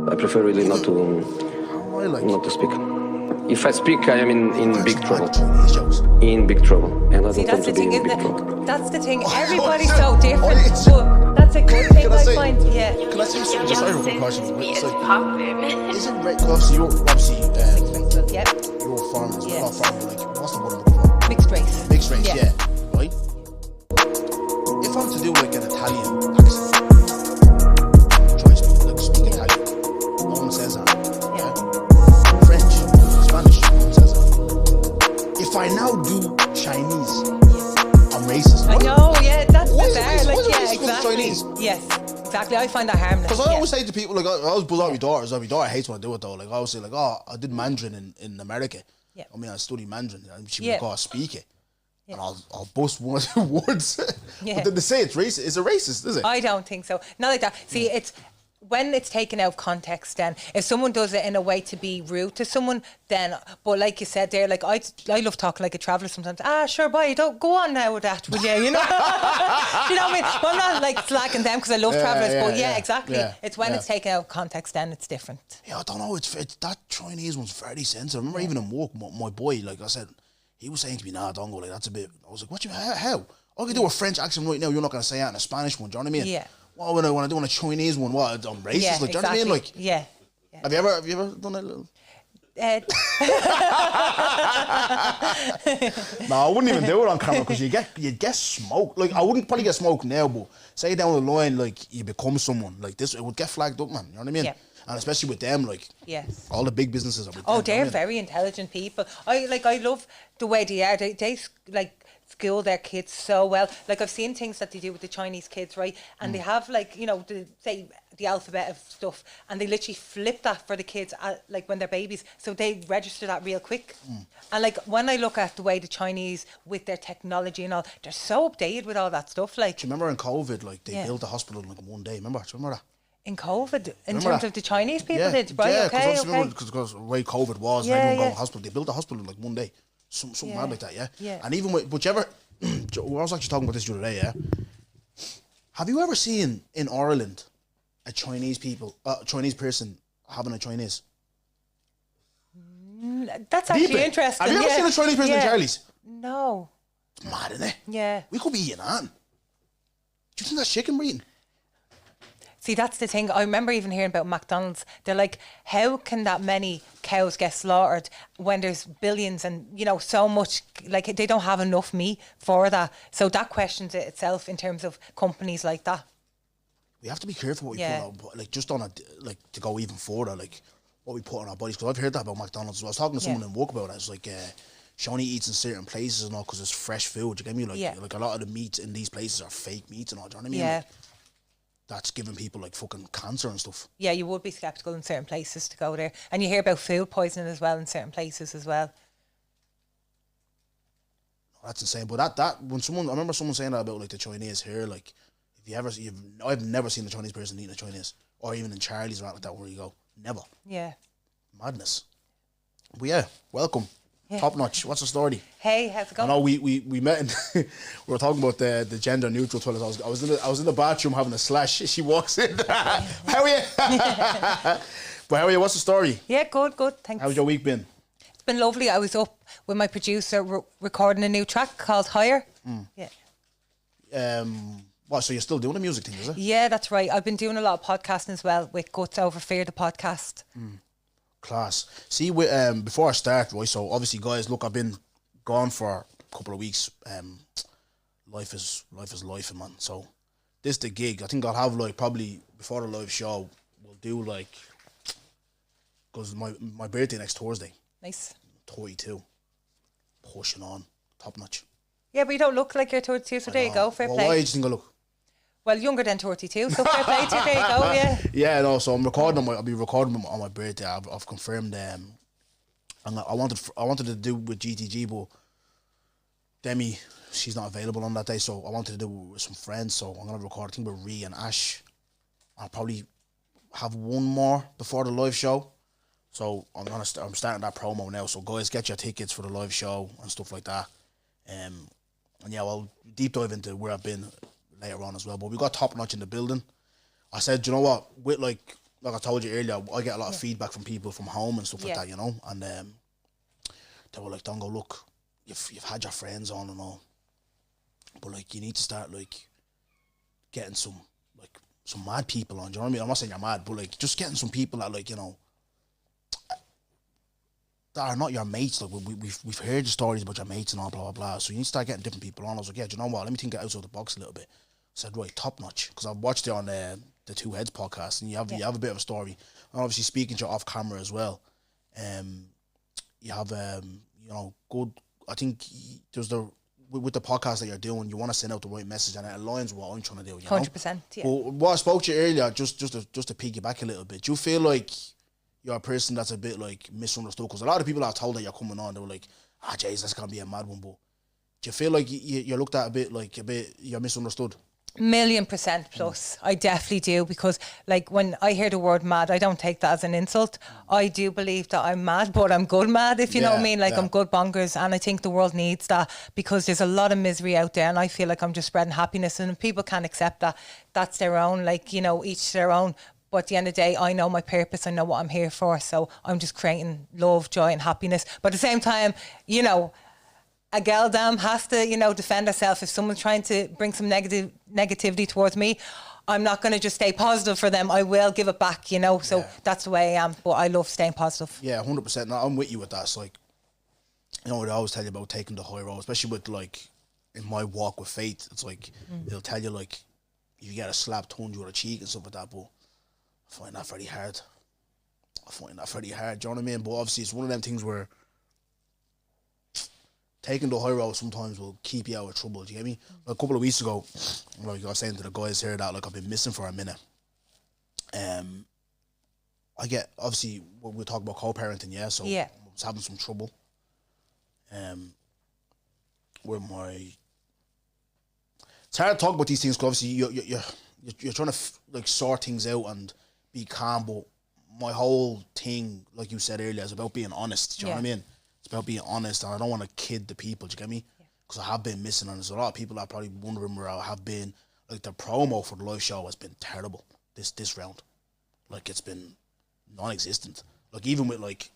I prefer really not to speak. If I speak, I am in big trouble. In big trouble, and I don't want to be in big trouble. That's the thing. Everybody's so different. But that's a good thing, I find. Yeah. Can I say something? Just a quick question. It's like, isn't right? Because you obviously, Yep. you're farmers. Yes. Not farmers. Like, what's the word I'm looking for? Mixed race. Mixed race. Yeah. Right. If I'm to do like an Italian accent, try to speak Italian. No one says that. Yeah. French, Spanish, no one says that. If I now do Chinese, I'm racist. I know, yeah, that's Why the is it there. racist? Like, Why is it yeah, racist because exactly. it's Chinese? Yes, exactly. I find that harmless. Because I always say to people, like, I always buzz out my daughters. My daughter hates when I do it though. Like, I always say, like, oh, I did Mandarin in America. Yeah. I mean, I studied Mandarin. And she Yeah. would go, speak it. Yeah. And I'll bust one or two words. Yeah. But then they say it's racist. Is it racist, is it? I don't think so. Not like that. See, it's when it's taken out of context. Then, if someone does it in a way to be rude to someone, then. But like you said there, like I love talking like a traveller sometimes. Sure, boy, don't go on now with that, would you? You know, do you know what I mean? Well, I'm not like slacking them because I love travellers, but yeah, exactly. Yeah, it's when yeah. it's taken out of context, then it's different. Yeah, I don't know. It's that Chinese one's very sensitive. I remember even in work, my boy, like I said, he was saying to me, "Nah, don't go like that's a bit." I was like, "What you? How? I can do a French accent right now. You're not gonna say that in a Spanish one. Do you know what I mean? Yeah. Well, when I do on a Chinese one, what? I'm racist. Yeah, like, do you exactly. know what I mean? Like, yeah. Have you ever done that little? No, I wouldn't even do it on camera because you'd get smoked. Like, I wouldn't probably get smoked now, but say down the line, like, you become someone like this, it would get flagged up, man. You know what I mean? Yeah. And especially with them, like, Yes. all the big businesses are with Oh, them, you they're know what I mean? very intelligent people. I love the way they are. They like school their kids so well. Like I've seen things that they do with the Chinese kids, right? And they have like, you know, the alphabet of stuff, and they literally flip that for the kids like when they're babies, so they register that real quick. And like when I look at the way the Chinese with their technology and all, they're so updated with all that stuff. Like, Do you remember in COVID, like, they Yeah. built a hospital in like one day? Remember? Do you remember that? in COVID, in Remember terms that? of the Chinese people Yeah, did, right? yeah, Okay, okay. because the way COVID was, Yeah, and everyone going yeah. to hospital, they built a hospital in like one day. Something Yeah. mad like that, yeah? Yeah. And even with whichever, I was actually talking about this the other day, yeah? Have you ever seen in Ireland a Chinese person having a Chinese? That's actually Deep it. interesting. Have you ever yeah. seen a Chinese person in Charlie's? No. It's mad, isn't it? Yeah. We could be eating that. Do you think that's chicken we're eating? See, that's the thing. I remember even hearing about McDonald's. They're like, how can that many cows get slaughtered when there's billions and, you know, so much, like they don't have enough meat for that. So that questions it itself in terms of companies like that. We have to be careful what we Yeah. put on, like, just on to go even further, like, what we put on our bodies. Because I've heard that about McDonald's. I was talking to someone in work about it. It's like, she only eats in certain places and all because it's fresh food. You get me? Like, like a lot of the meats in these places are fake meats and all. Do you know what I mean? Yeah. Like, that's giving people like fucking cancer and stuff. Yeah, you would be sceptical in certain places to go there. And you hear about food poisoning as well in certain places as well. That's insane. But that when I remember someone saying that about like the Chinese here, like, I've never seen a Chinese person eating a Chinese, or even in Charlie's or anything like that where you go. Never. Yeah. Madness. But yeah, welcome. Yeah. Top notch. What's the story? Hey, how's it I going? know we met and we were talking about the gender neutral toilet. I was in the bathroom having a slash. She walks in. How are you? But how are you? What's the story? Yeah, good, thanks. How's your week been? It's been lovely. I was up with my producer recording a new track called Higher. Yeah. What? So you're still doing the music thing, is it? Yeah, that's right. I've been doing a lot of podcasting as well with Guts Over Fear, the podcast. Class. See, before I start, right, so obviously, guys, look, I've been gone for a couple of weeks. Life is life, man. So this is the gig. I think I'll have, like, probably before the live show, we'll do, like, because my birthday next Thursday. Nice. 32. Pushing on. Top notch. Yeah, but you don't look like you're 32, so there you go. Fair Well, play. why do you think I look? Well, younger than 32, so fair play to you. There you go, yeah. Yeah, no, so I'll be recording on my birthday. I've confirmed and I wanted to do with GTG, but Demi, she's not available on that day, so I wanted to do it with some friends, so I'm gonna record, I think, with Ree and Ash. I'll probably have one more before the live show. So I'm starting that promo now. So guys, get your tickets for the live show and stuff like that. And yeah, I'll deep dive into where I've been later on as well. But we got Top Notch in the building. I said, you know what? With like like I told you earlier, I get a lot of feedback from people from home and stuff like that, you know, and they were like, don't go, look, you've had your friends on and all, but like you need to start like getting some mad people on. Do you know what I mean? I'm not saying you're mad, but like just getting some people that like, you know, that are not your mates. Like we've heard the stories about your mates and all blah blah blah. So you need to start getting different people on. I was like, yeah, do you know what? Let me think outside the box a little bit. I said, right, top notch, because I've watched it on the Two Heads podcast, and you have a bit of a story. And obviously speaking to you off camera as well. You have you know, good. I think there's with the podcast that you're doing, you want to send out the right message, and it aligns with what I'm trying to do. 100%. Yeah. But what I spoke to you earlier, just to piggyback a little bit, do you feel like you're a person that's a bit like misunderstood? Because a lot of people are told that you're coming on, they were like, jeez, that's gonna be a mad one. But do you feel like you're looked at a bit you're misunderstood? 1,000,000% plus. I definitely do, because like when I hear the word mad, I don't take that as an insult. I do believe that I'm mad, but I'm good mad, if you know what I mean. Like I'm good bonkers, and I think the world needs that, because there's a lot of misery out there, and I feel like I'm just spreading happiness, and if people can't accept that, that's their own, like, you know, each their own. But at the end of the day, I know my purpose, I know what I'm here for, so I'm just creating love, joy and happiness. But at the same time, you know, a girl damn has to, you know, defend herself. If someone's trying to bring some negativity towards me, I'm not going to just stay positive for them. I will give it back, you know. So that's the way I am. But I love staying positive. Yeah, 100%. No, I'm with you with that. It's like, you know what I always tell you about taking the high road, especially with like in my walk with faith. It's like they'll tell you like you get a slap tongue you on the cheek and stuff like that. But I find that very hard. Do you know what I mean? But obviously it's one of them things where taking the high road sometimes will keep you out of trouble. Do you get me? Like a couple of weeks ago, like I was saying to the guys here that like I've been missing for a minute. I get, obviously we'll talk about co-parenting, so I was having some trouble. Where it's hard to talk about these things because obviously you're trying to like sort things out and be calm, but my whole thing, like you said earlier, is about being honest. Do you know what I mean? It's about being honest, and I don't want to kid the people. Do you get me? Because I have been missing, and there's a lot of people that are probably wondering where I have been. Like the promo for the live show has been terrible this round. Like it's been non-existent. Like even with like,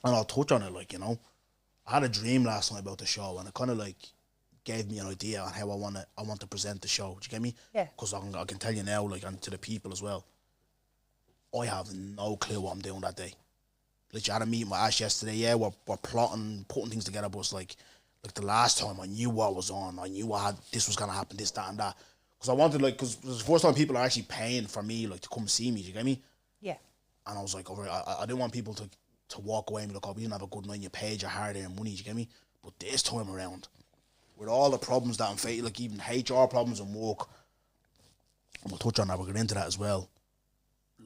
and I'll touch on it. Like, you know, I had a dream last night about the show, and it kind of like gave me an idea on how I want to present the show. Do you get me? Yeah. Because I can tell you now, like, and to the people as well, I have no clue what I'm doing that day. Like, I had a meeting with Ash yesterday. Yeah, we're plotting, putting things together, but it's like the last time I knew what was on. I knew this was gonna happen, this, that, and that. Because I wanted, like, because it's the first time people are actually paying for me, like, to come see me. Do you get me? Yeah. And I was like, I didn't want people to walk away and be like, oh, we didn't have a good night. You paid your hard-earned money. Do you get me? But this time around, with all the problems that I'm facing, like even HR problems and work, and we'll touch on that. We'll get into that as well.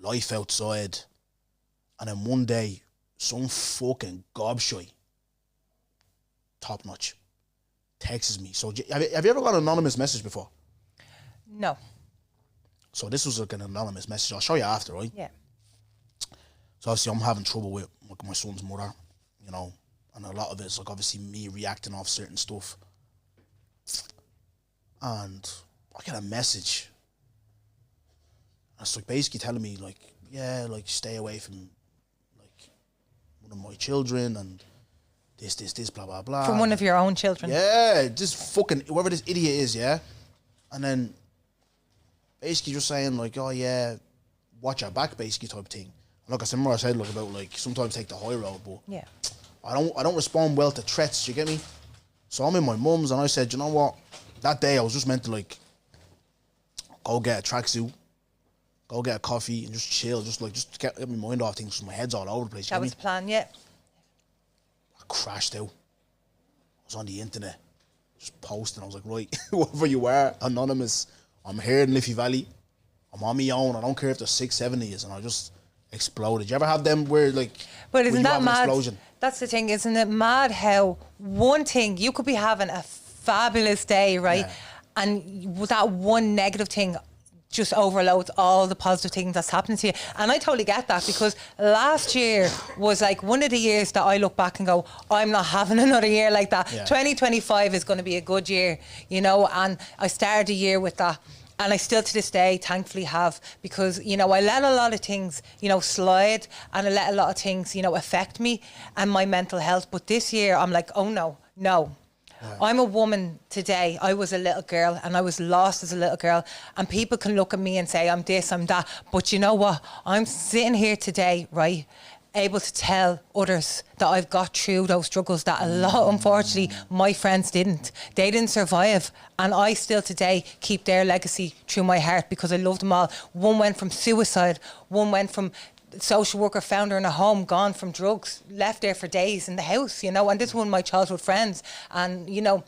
Life outside, and then one day, some fucking gobshite, top notch, texts me. So have you ever got an anonymous message before? No. So this was like an anonymous message. I'll show you after, right? Yeah. So obviously I'm having trouble with my son's mother, you know, and a lot of it's like obviously me reacting off certain stuff. And I get a message. And it's like basically telling me like, yeah, like stay away from like one of my children and this, blah, blah, blah. From one of your own children? Yeah, just fucking, whoever this idiot is, yeah? And then basically just saying like, oh yeah, watch your back basically type thing. And like I remember I said like about like sometimes take the high road, but yeah, I don't respond well to threats, you get me? So I'm in my mum's and I said, you know what? That day I was just meant to like go get a tracksuit, go get a coffee and just chill, just get my mind off things because my head's all over the place. That was the plan, yeah. I crashed out. I was on the internet, just posting. I was like, right, whoever you are, anonymous, I'm here in Liffey Valley. I'm on my own. I don't care if there's 6, 7 years, and I just exploded. You ever have them where like, but isn't that mad? Explosion? That's the thing, isn't it mad how one thing, you could be having a fabulous day, right? Yeah. And that one negative thing just overloads all the positive things that's happening to you. And I totally get that, because last year was like one of the years that I look back and go, I'm not having another year like that. Yeah. 2025 is going to be a good year, you know, and I started the year with that. And I still to this day thankfully have, because, you know, I let a lot of things, you know, slide, and I let a lot of things, you know, affect me and my mental health. But this year I'm like, oh no. Yeah. I'm a woman today. I was a little girl and I was lost as a little girl, and people can look at me and say I'm this, I'm that. But you know what? I'm sitting here today, right, able to tell others that I've got through those struggles that a lot, unfortunately, my friends didn't. They didn't survive, and I still today keep their legacy through my heart, because I love them all. One went from suicide, one went from social worker, found her in a home, gone from drugs, left there for days in the house, you know, and this is one of my childhood friends. And, you know,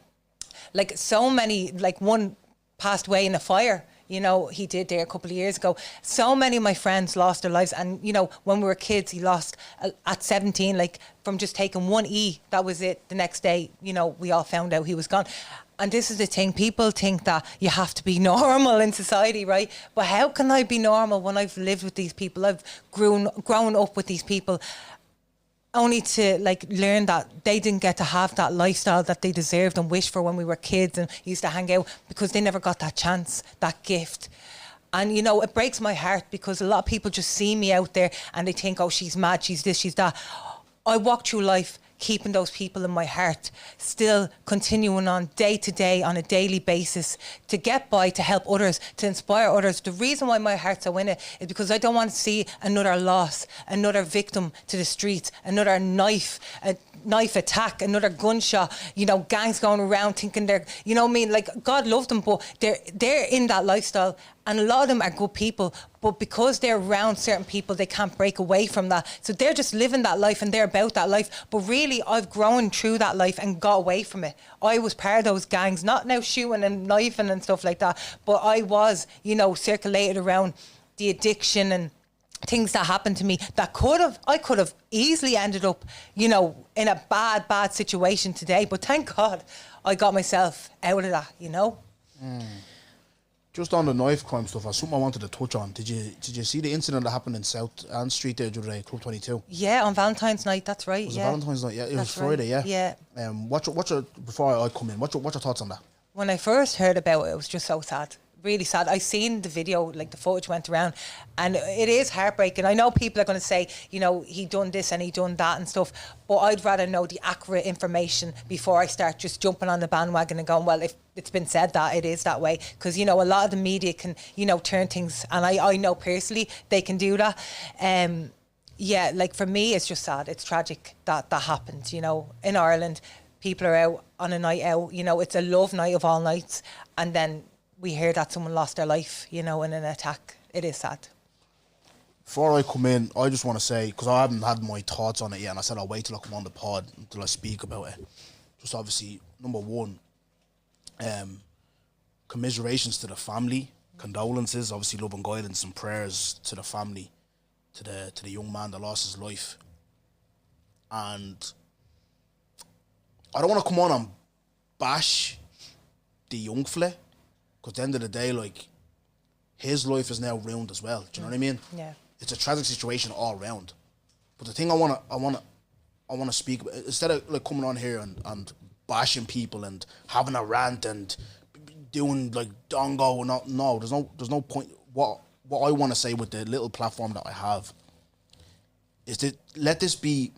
like so many, like one passed away in a fire, you know, he did there a couple of years ago. So many of my friends lost their lives. And, you know, when we were kids, he lost at 17, like from just taking one E, that was it. The next day, you know, we all found out he was gone. And this is the thing, people think that you have to be normal in society, right? But how can I be normal when I've lived with these people? I've grown up with these people, only to like learn that they didn't get to have that lifestyle that they deserved and wished for when we were kids and used to hang out, because they never got that chance, that gift. And, you know, it breaks my heart, because a lot of people just see me out there and they think, oh, she's mad, she's this, she's that. I walk through life keeping those people in my heart, still continuing on day to day, on a daily basis, to get by, to help others, to inspire others. The reason why my heart's so in it is because I don't want to see another loss, another victim to the streets, another knife attack, another gunshot, you know, gangs going around thinking they're, you know what I mean, like, God loved them, but they're in that lifestyle, and a lot of them are good people, but because they're around certain people, they can't break away from that. So they're just living that life and they're about that life. But really, I've grown through that life and got away from it. I was part of those gangs, not now shooting and knifing and stuff like that, but I was, you know, circulated around the addiction and things that happened to me that I could have easily ended up, you know, in a bad situation today. But thank God I got myself out of that, you know. Just on the knife crime stuff, something I wanted to touch on. Did you see the incident that happened in South Ann Street there the other day, Club 22? Yeah, on Valentine's night. That's right. Was it Valentine's night? Yeah, it was Friday. Right. Yeah. What's your before I come in? What's your thoughts on that? When I first heard about it, it was just so sad. Really sad. I seen the video, like the footage went around, and it is heartbreaking. I know people are going to say, you know, he done this and he done that and stuff, but I'd rather know the accurate information before I start just jumping on the bandwagon and going, well, if it's been said that it is that way, because, you know, a lot of the media can, you know, turn things, and I know personally they can do that. Yeah, like for me, it's just sad. It's tragic that happened, you know, in Ireland. People are out on a night out, you know, it's a love night of all nights, and then we hear that someone lost their life, you know, in an attack. It is sad. Before I come in, I just want to say, because I haven't had my thoughts on it yet, and I said I'll wait till I come on the pod until I speak about it. Just obviously, number one, commiserations to the family, condolences, obviously love and guidance and prayers to the family, to the young man that lost his life. And I don't want to come on and bash the young fella, because at the end of the day, like, his life is now ruined as well. Do you know what I mean? Yeah. It's a tragic situation all around. But the thing I wanna speak about, instead of like coming on here and bashing people and having a rant and doing like dongo and no, there's no point. What I want to say with the little platform that I have is that let this be.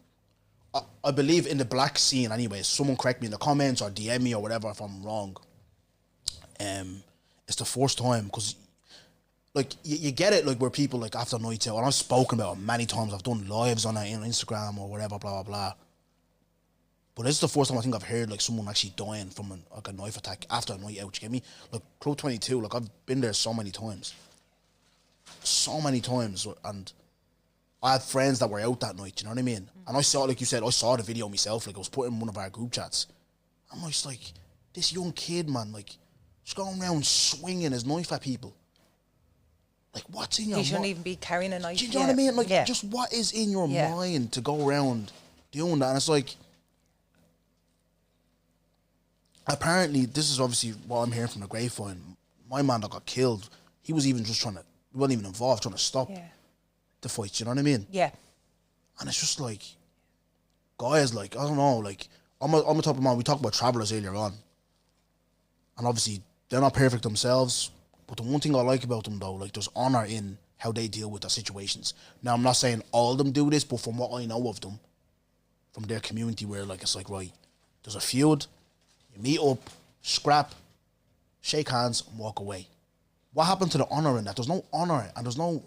I believe in the black scene anyway. Someone correct me in the comments or DM me or whatever if I'm wrong. It's the first time, because like you get it, like where people like after nights out, and I've spoken about it many times. I've done lives on it on Instagram or whatever, blah blah blah. But this is the first time I think I've heard like someone actually dying from a knife attack after a night out. You get me? Like Club 22, like I've been there so many times, and I had friends that were out that night. You know what I mean? And I saw, like you said, I saw the video myself. Like I was put in one of our group chats. I'm just like, this young kid, man, like, just going around swinging his knife at people. Like, what's in your mind? He shouldn't even be carrying a knife. Do you know what I mean? Like, just what is in your mind to go around doing that? And it's like, apparently, this is obviously what I'm hearing from the grapevine. My man that got killed, he was even just he wasn't even involved, trying to stop the fight. You know what I mean? Yeah. And it's just like, guys, like, I don't know, like, I'm a type of man, we talked about travellers earlier on. And obviously, they're not perfect themselves. But the one thing I like about them, though, like, there's honour in how they deal with their situations. Now, I'm not saying all of them do this, but from what I know of them, from their community, where, like, it's like, right, there's a feud, you meet up, scrap, shake hands, and walk away. What happened to the honour in that? There's no honour, and there's no...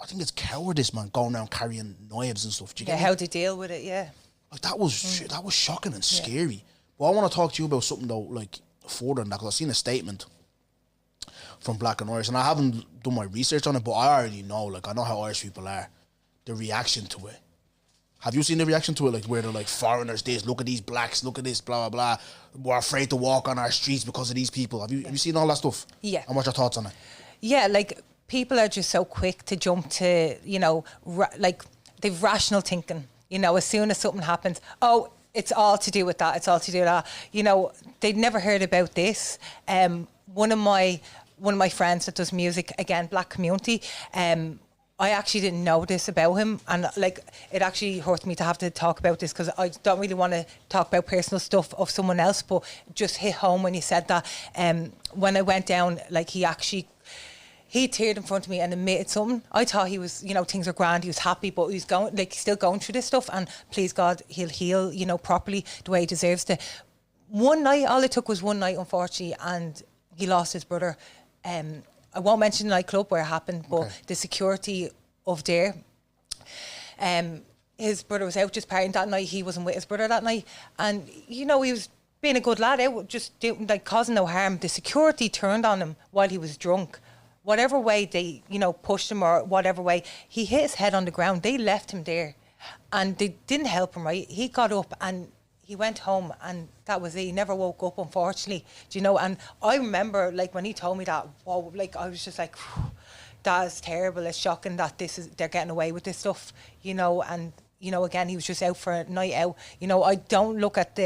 I think it's cowardice, man, going around carrying knives and stuff. Do you get me? How to deal with it, Like, that was shocking and scary. But I want to talk to you about something, though, like, further than that, because I've seen a statement from Black and Irish, and I haven't done my research on it, but I already know, like, I know how Irish people are, the reaction to it. Have you seen the reaction to it, like, where they're like, foreigners this, look at these blacks, look at this, blah, blah, blah, we're afraid to walk on our streets because of these people. Have you seen all that stuff? Yeah. And what's your thoughts on it? Yeah, like, people are just so quick to jump to, you know, like, they've rational thinking, you know, as soon as something happens, oh, it's all to do with that, it's all to do with that. You know, they'd never heard about this. One of my friends that does music, again, black community, I actually didn't know this about him, and like, it actually hurts me to have to talk about this because I don't really want to talk about personal stuff of someone else, but just hit home when you said that. When I went down, like, he teared in front of me and admitted something. I thought he was, you know, things are grand, he was happy, but he's going, like, still going through this stuff, and please God, he'll heal, you know, properly the way he deserves to. One night, all it took was one night, unfortunately, and he lost his brother. I won't mention the nightclub where it happened, but the security of there, his brother was out just partying that night. He wasn't with his brother that night, and, you know, he was being a good lad out, just doing, like, causing no harm. The security turned on him while he was drunk. Whatever way they, you know, pushed him, or whatever way, he hit his head on the ground. They left him there, and they didn't help him, right? He got up and he went home, and that was it. He never woke up, unfortunately. Do you know? And I remember, like, when he told me that, wow, like, I was just like, that is terrible. It's shocking that they're getting away with this stuff, you know. And, you know, again, he was just out for a night out. You know, I don't look at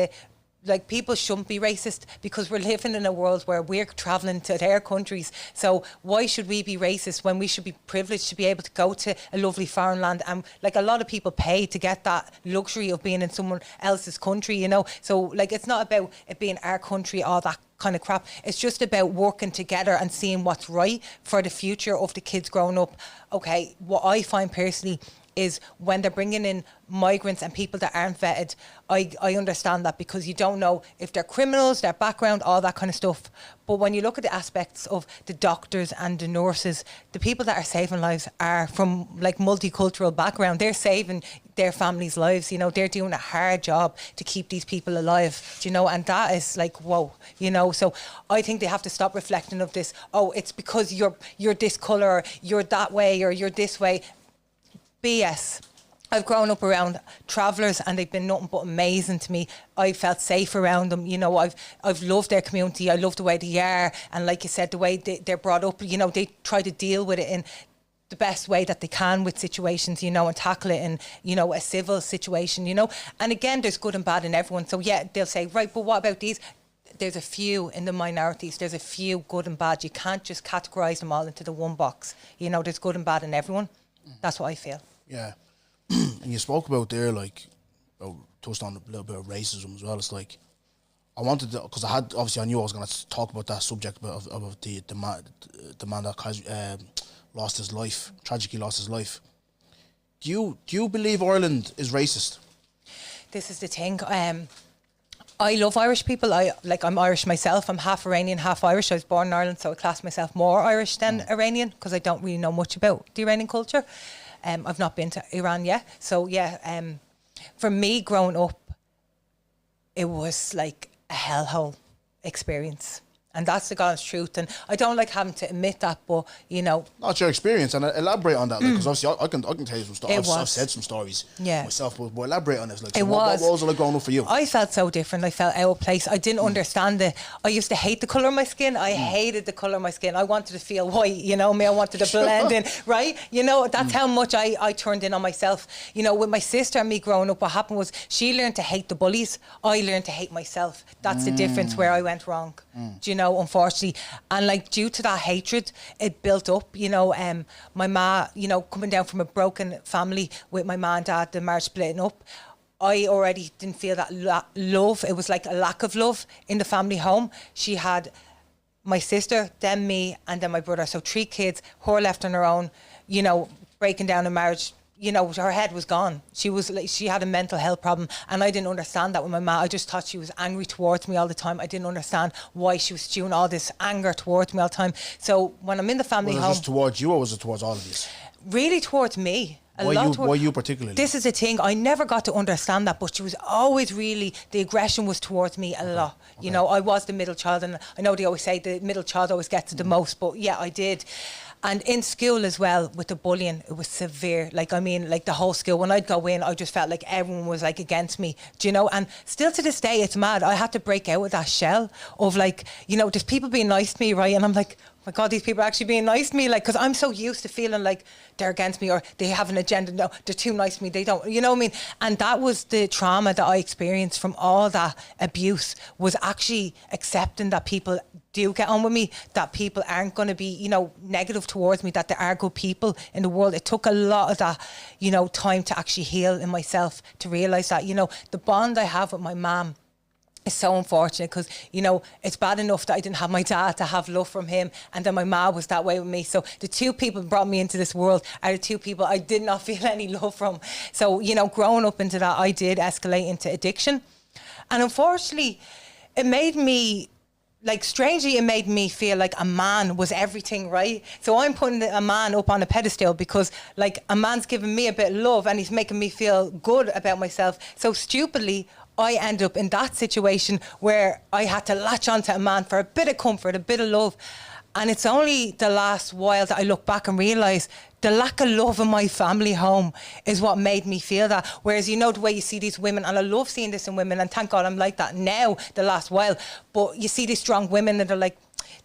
like, people shouldn't be racist because we're living in a world where we're travelling to their countries. So why should we be racist when we should be privileged to be able to go to a lovely foreign land? And, like, a lot of people pay to get that luxury of being in someone else's country, you know. So, like, it's not about it being our country, all that kind of crap. It's just about working together and seeing what's right for the future of the kids growing up. Okay, what I find personally is when they're bringing in migrants and people that aren't vetted, I understand that, because you don't know if they're criminals, their background, all that kind of stuff. But when you look at the aspects of the doctors and the nurses, the people that are saving lives are from, like, multicultural background. They're saving their families' lives, you know. They're doing a hard job to keep these people alive, do you know, and that is like, whoa, you know. So I think they have to stop reflecting of this, oh, it's because you're this colour, or you're that way, or you're this way. BS. I've grown up around travellers, and they've been nothing but amazing to me. I felt safe around them. You know, I've loved their community. I love the way they are, and, like you said, the way they're brought up. You know, they try to deal with it in the best way that they can with situations, you know, and tackle it in, you know, a civil situation, you know. And again, there's good and bad in everyone. So yeah, they'll say, right, but what about these? There's a few in the minorities. There's a few good and bad. You can't just categorise them all into the one box. You know, there's good and bad in everyone. That's what I feel. Yeah. And you spoke about there, like, touched on a little bit of racism as well. It's like, I wanted to, because I knew I was going to talk about that subject of the man that lost his life, tragically lost his life. Do you believe Ireland is racist? This is the thing. I love Irish people. I'm Irish myself. I'm half Iranian, half Irish. I was born in Ireland, so I class myself more Irish than Iranian, because I don't really know much about the Iranian culture. I've not been to Iran yet. So yeah, for me growing up, it was like a hellhole experience. And that's the God's truth. And I don't like having to admit that, but, you know. Not your experience, and elaborate on that, because obviously I can tell you some stories. I've said some stories myself, but elaborate on this. Like, so what was it like growing up for you? I felt so different. I felt out of place. I didn't understand it. I used to hate the colour of my skin. I hated the colour of my skin. I wanted to feel white, you know me. I wanted to blend in, right? You know, that's how much I turned in on myself. You know, with my sister and me growing up, what happened was she learned to hate the bullies. I learned to hate myself. That's the difference where I went wrong. Do you know, unfortunately. And, like, due to that hatred, it built up, you know. My ma, you know, coming down from a broken family with my ma and dad, the marriage splitting up, I already didn't feel that love. It was like a lack of love in the family home. She had my sister, then me, and then my brother. So 3 kids, her left on her own, you know, breaking down a marriage. You know, her head was gone. She had a mental health problem, and I didn't understand that with my mum. I just thought she was angry towards me all the time. I didn't understand why she was stewing all this anger towards me all the time. So when I'm in the family home... Was it just towards you, or was it towards all of you? Really towards me. Why you particularly? This is the thing. I never got to understand that, but she was always really, the aggression was towards me a lot. Okay. You know, I was the middle child, and I know they always say the middle child always gets it the most, but yeah, I did. And in school as well, with the bullying, it was severe. Like, I mean, like the whole school, when I'd go in, I just felt like everyone was like against me, do you know? And still to this day, it's mad. I had to break out of that shell of like, you know, there's people being nice to me, right? And I'm like, oh my God, these people are actually being nice to me. Like, because I'm so used to feeling like they're against me or they have an agenda. No, they're too nice to me. They don't, you know what I mean? And that was the trauma that I experienced from all that abuse, was actually accepting that people do get on with me, that people aren't going to be, you know, negative towards me, that there are good people in the world. It took a lot of that, you know, time to actually heal in myself, to realise that, you know, the bond I have with my mum is so unfortunate, because, you know, it's bad enough that I didn't have my dad to have love from him, and then my mom was that way with me. So the 2 people who brought me into this world are the 2 people I did not feel any love from. So, you know, growing up into that, I did escalate into addiction. And unfortunately, it made me... like, strangely, it made me feel like a man was everything, right? So I'm putting a man up on a pedestal because, like, a man's giving me a bit of love and he's making me feel good about myself. So stupidly, I end up in that situation where I had to latch onto a man for a bit of comfort, a bit of love. And it's only the last while that I look back and realise the lack of love in my family home is what made me feel that. Whereas, you know, the way you see these women, and I love seeing this in women, and thank God I'm like that now the last while, but you see these strong women that are like,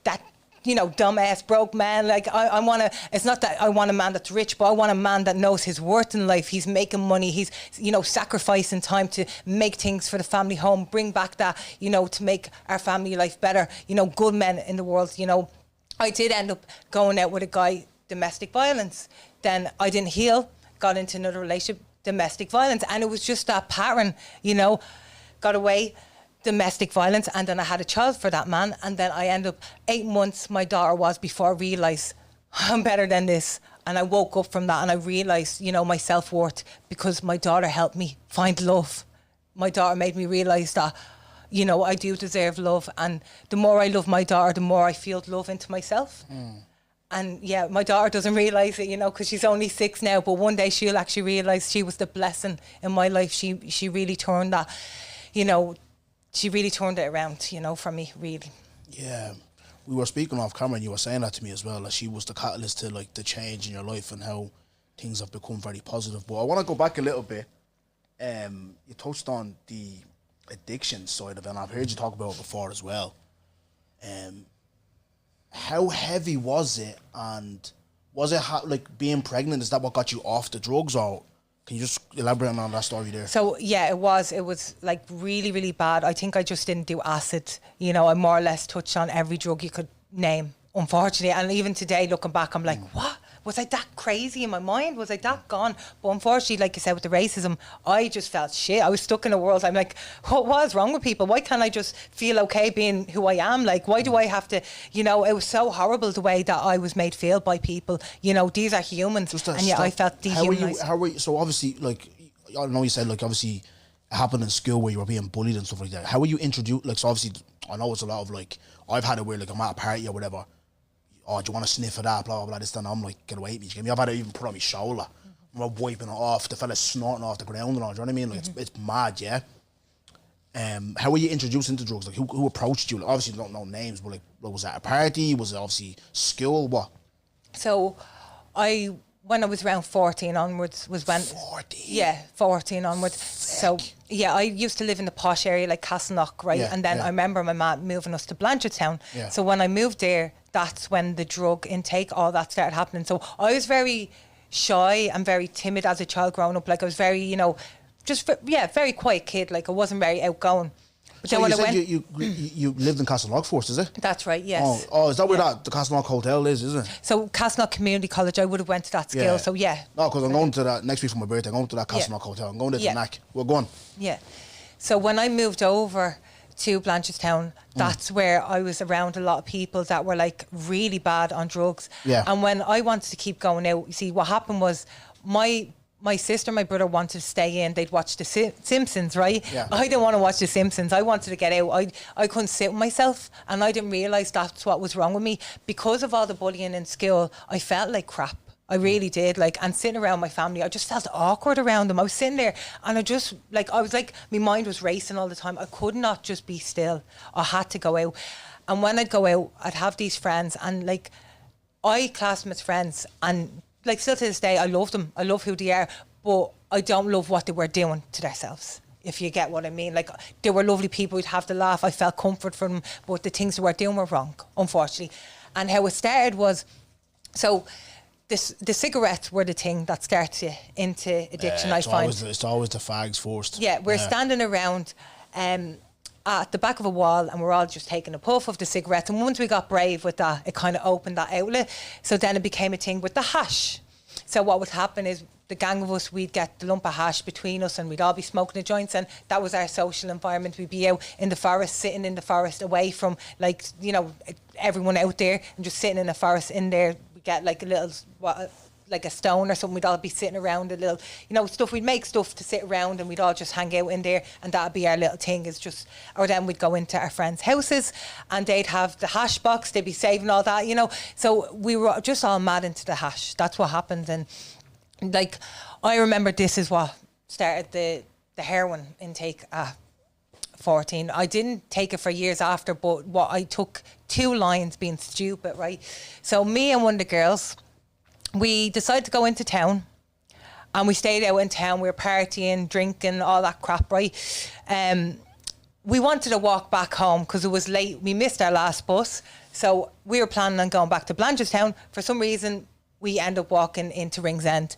that, you know, dumbass broke man. Like, I want to, it's not that I want a man that's rich, but I want a man that knows his worth in life. He's making money. He's, you know, sacrificing time to make things for the family home, bring back that, you know, to make our family life better. You know, good men in the world, you know. I did end up going out with a guy, domestic violence. Then I didn't heal, got into another relationship, domestic violence. And it was just that pattern, you know, got away, domestic violence. And then I had a child for that man. And then I ended up 8 months, my daughter was, before I realised I'm better than this. And I woke up from that and I realised, you know, my self-worth, because my daughter helped me find love. My daughter made me realise that, you know, I do deserve love, and the more I love my daughter, the more I feel love into myself. And yeah, my daughter doesn't realise it, you know, because she's only 6 now, but one day she'll actually realise she was the blessing in my life. She really turned that, you know, she really turned it around, you know, for me, really. Yeah, we were speaking off camera and you were saying that to me as well, that she was the catalyst to, like, the change in your life and how things have become very positive. But I want to go back a little bit. You touched on the addiction side of it, and I've heard you talk about it before as well. How heavy was it, and was it like being pregnant, is that what got you off the drugs, or can you just elaborate on that story there? So yeah, it was like really, really bad. I think I just didn't do acid, you know. I more or less touched on every drug you could name, unfortunately. And even today, looking back, I'm like, what? Was I that crazy in my mind? Was I that gone? But unfortunately, like you said, with the racism, I just felt shit. I was stuck in a world. I'm like, what is wrong with people? Why can't I just feel okay being who I am? Like, why do I have to, you know, it was so horrible the way that I was made feel by people. You know, these are humans. And yet I felt dehumanized. How were you, so obviously, like, I know you said, like, obviously it happened in school where you were being bullied and stuff like that. How were you introduced? Like, so obviously, I know it's a lot of, like, I've had it where, like, I'm at a party or whatever. Oh, do you want to sniff of that, blah, blah, blah, this, and I'm like, get away from me. I've had it even put on my shoulder. I'm wiping it off, the fella's snorting off the ground and all, do you know what I mean? Like, it's mad, yeah? How were you introduced into drugs? Like, who approached you? Like, obviously, you don't know names, but, like, was that a party? Was it obviously school? What? So, when I was around 14 onwards was when... 14? Yeah, 14 onwards. Sick. So, yeah, I used to live in the posh area, like Castleknock, right? Yeah, and then I remember my mum moving us to Blanchardstown. Yeah. So when I moved there, that's when the drug intake, all that started happening. So I was very shy and very timid as a child growing up. Like, I was very, you know, very quiet kid. Like, I wasn't very outgoing. But so you said you lived in Castleknock first, is it? That's right, yes. Oh, is that where the Castleknock Hotel is, isn't it? So Castleknock Community College, I would have went to that school, so yeah. No, because I'm going to that next week for my birthday. I'm going to that Castleknock Hotel. I'm going there to Mac. We're going. Yeah. So when I moved over to Blanchardstown, that's where I was around a lot of people that were like really bad on drugs. Yeah. And when I wanted to keep going out, you see, what happened was my sister, my brother wanted to stay in. They'd watch the Simpsons, right? Yeah. I didn't want to watch the Simpsons. I wanted to get out. I couldn't sit with myself, and I didn't realise that's what was wrong with me. Because of all the bullying in school, I felt like crap. I really did. Like, and sitting around my family, I just felt awkward around them. I was sitting there, and I was like, my mind was racing all the time. I could not just be still. I had to go out. And when I'd go out, I'd have these friends, and like, I classed them as friends, and like, still to this day, I love them. I love who they are, but I don't love what they were doing to themselves, if you get what I mean. Like, they were lovely people. We'd have to laugh. I felt comfort from them, but the things they were doing were wrong, unfortunately. And how it started was, so the cigarettes were the thing that starts you into addiction, I find. It's always the fags first. Yeah, we're standing around at the back of a wall, and we're all just taking a puff of the cigarettes. And once we got brave with that, it kind of opened that outlet. So then it became a thing with the hash. So what would happen is the gang of us, we'd get the lump of hash between us, and we'd all be smoking the joints, and that was our social environment. We'd be out in the forest, sitting in the forest away from, like, you know, everyone out there, and just sitting in the forest in there. We'd get like a little, like a stone or something. We'd all be sitting around a little, you know, stuff. We'd make stuff to sit around, and we'd all just hang out in there, and that'd be our little thing. Is just, or then we'd go into our friends' houses, and they'd have the hash box. They'd be saving all that, you know. So we were just all mad into the hash. That's what happened. And like, I remember this is what started the heroin intake at 14. I didn't take it for years after, but what I took 2 lines, being stupid, right? So me and one of the girls, we decided to go into town, and we stayed out in town. We were partying, drinking, all that crap, right? We wanted to walk back home because it was late. We missed our last bus. So we were planning on going back to Blanchardstown. For some reason, we end up walking into Ringsend.